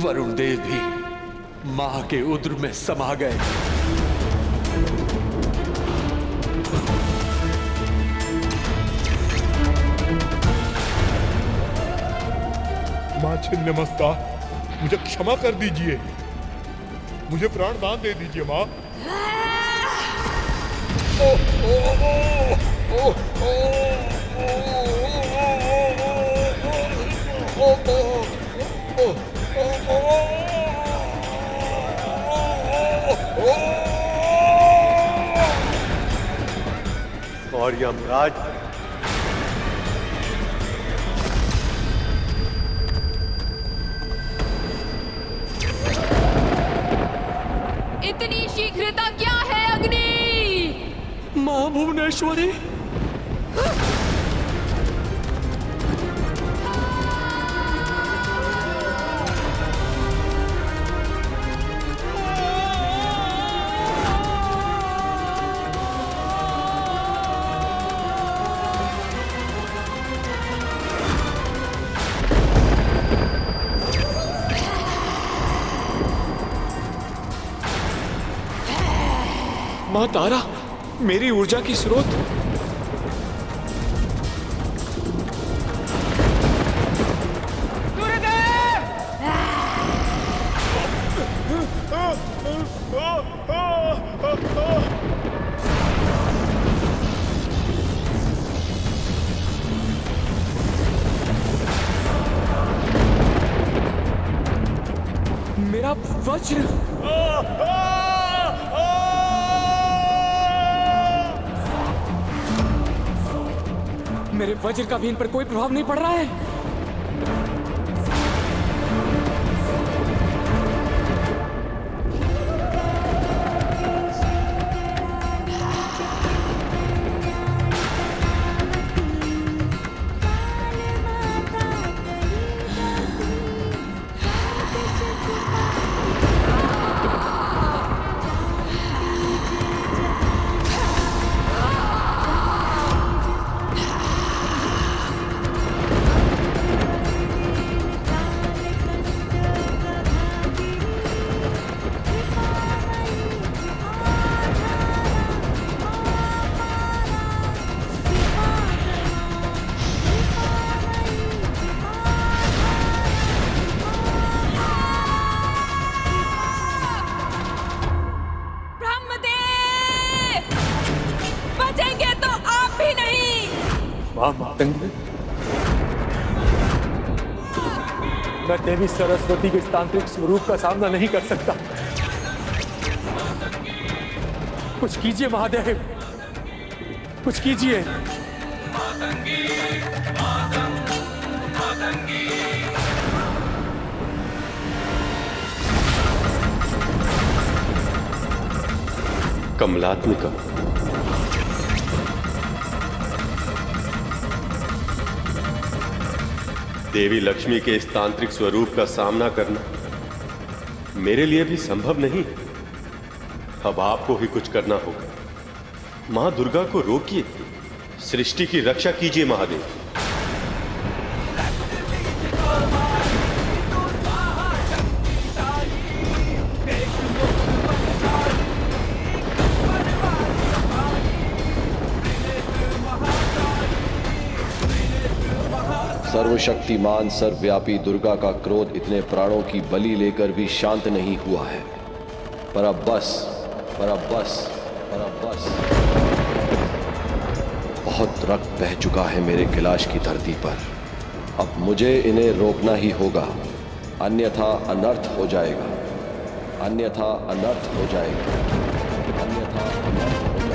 वरुण देव भी मां के उदर में समा गए। मां छिन्नमस्ता, मुझे क्षमा कर दीजिए, मुझे प्राण दान दे दीजिए मां। और यमराज इतनी शीघ्रता क्या है अग्नि? मां भुवनेश्वरी, मां तारा, मेरी ऊर्जा की स्रोत। मेरा वज्र। मेरे वज्र का भी इन पर कोई प्रभाव नहीं पड़ रहा है। मैं देवी सरस्वती के तांत्रिक स्वरूप का सामना नहीं कर सकता। कुछ कीजिए महादेव, कुछ कीजिए। कमलात्मिका, देवी लक्ष्मी के इस तांत्रिक स्वरूप का सामना करना मेरे लिए भी संभव नहीं। अब आपको ही कुछ करना होगा। मां दुर्गा को रोकिए, सृष्टि की रक्षा कीजिए महादेव। सर्वशक्तिमान सर्वव्यापी दुर्गा का क्रोध इतने प्राणों की बलि लेकर भी शांत नहीं हुआ है। पर अब बस, पर अब बस, पर अब बस। बहुत रक्त बह चुका है मेरे कैलाश की धरती पर। अब मुझे इन्हें रोकना ही होगा, अन्यथा अनर्थ हो जाएगा, अन्यथा अनर्थ हो जाएगा, अन्यथा अनर्थ हो जाएगा।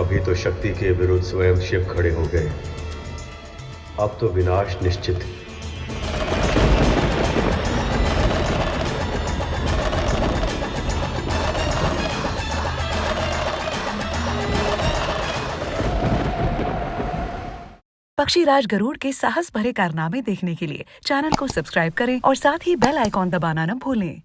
अभी तो शक्ति के विरुद्ध स्वयं शिव खड़े हो गए, अब तो विनाश निश्चित है। पक्षीराज गरुड़ के साहस भरे कारनामे देखने के लिए चैनल को सब्सक्राइब करें और साथ ही बेल आइकॉन दबाना न भूलें।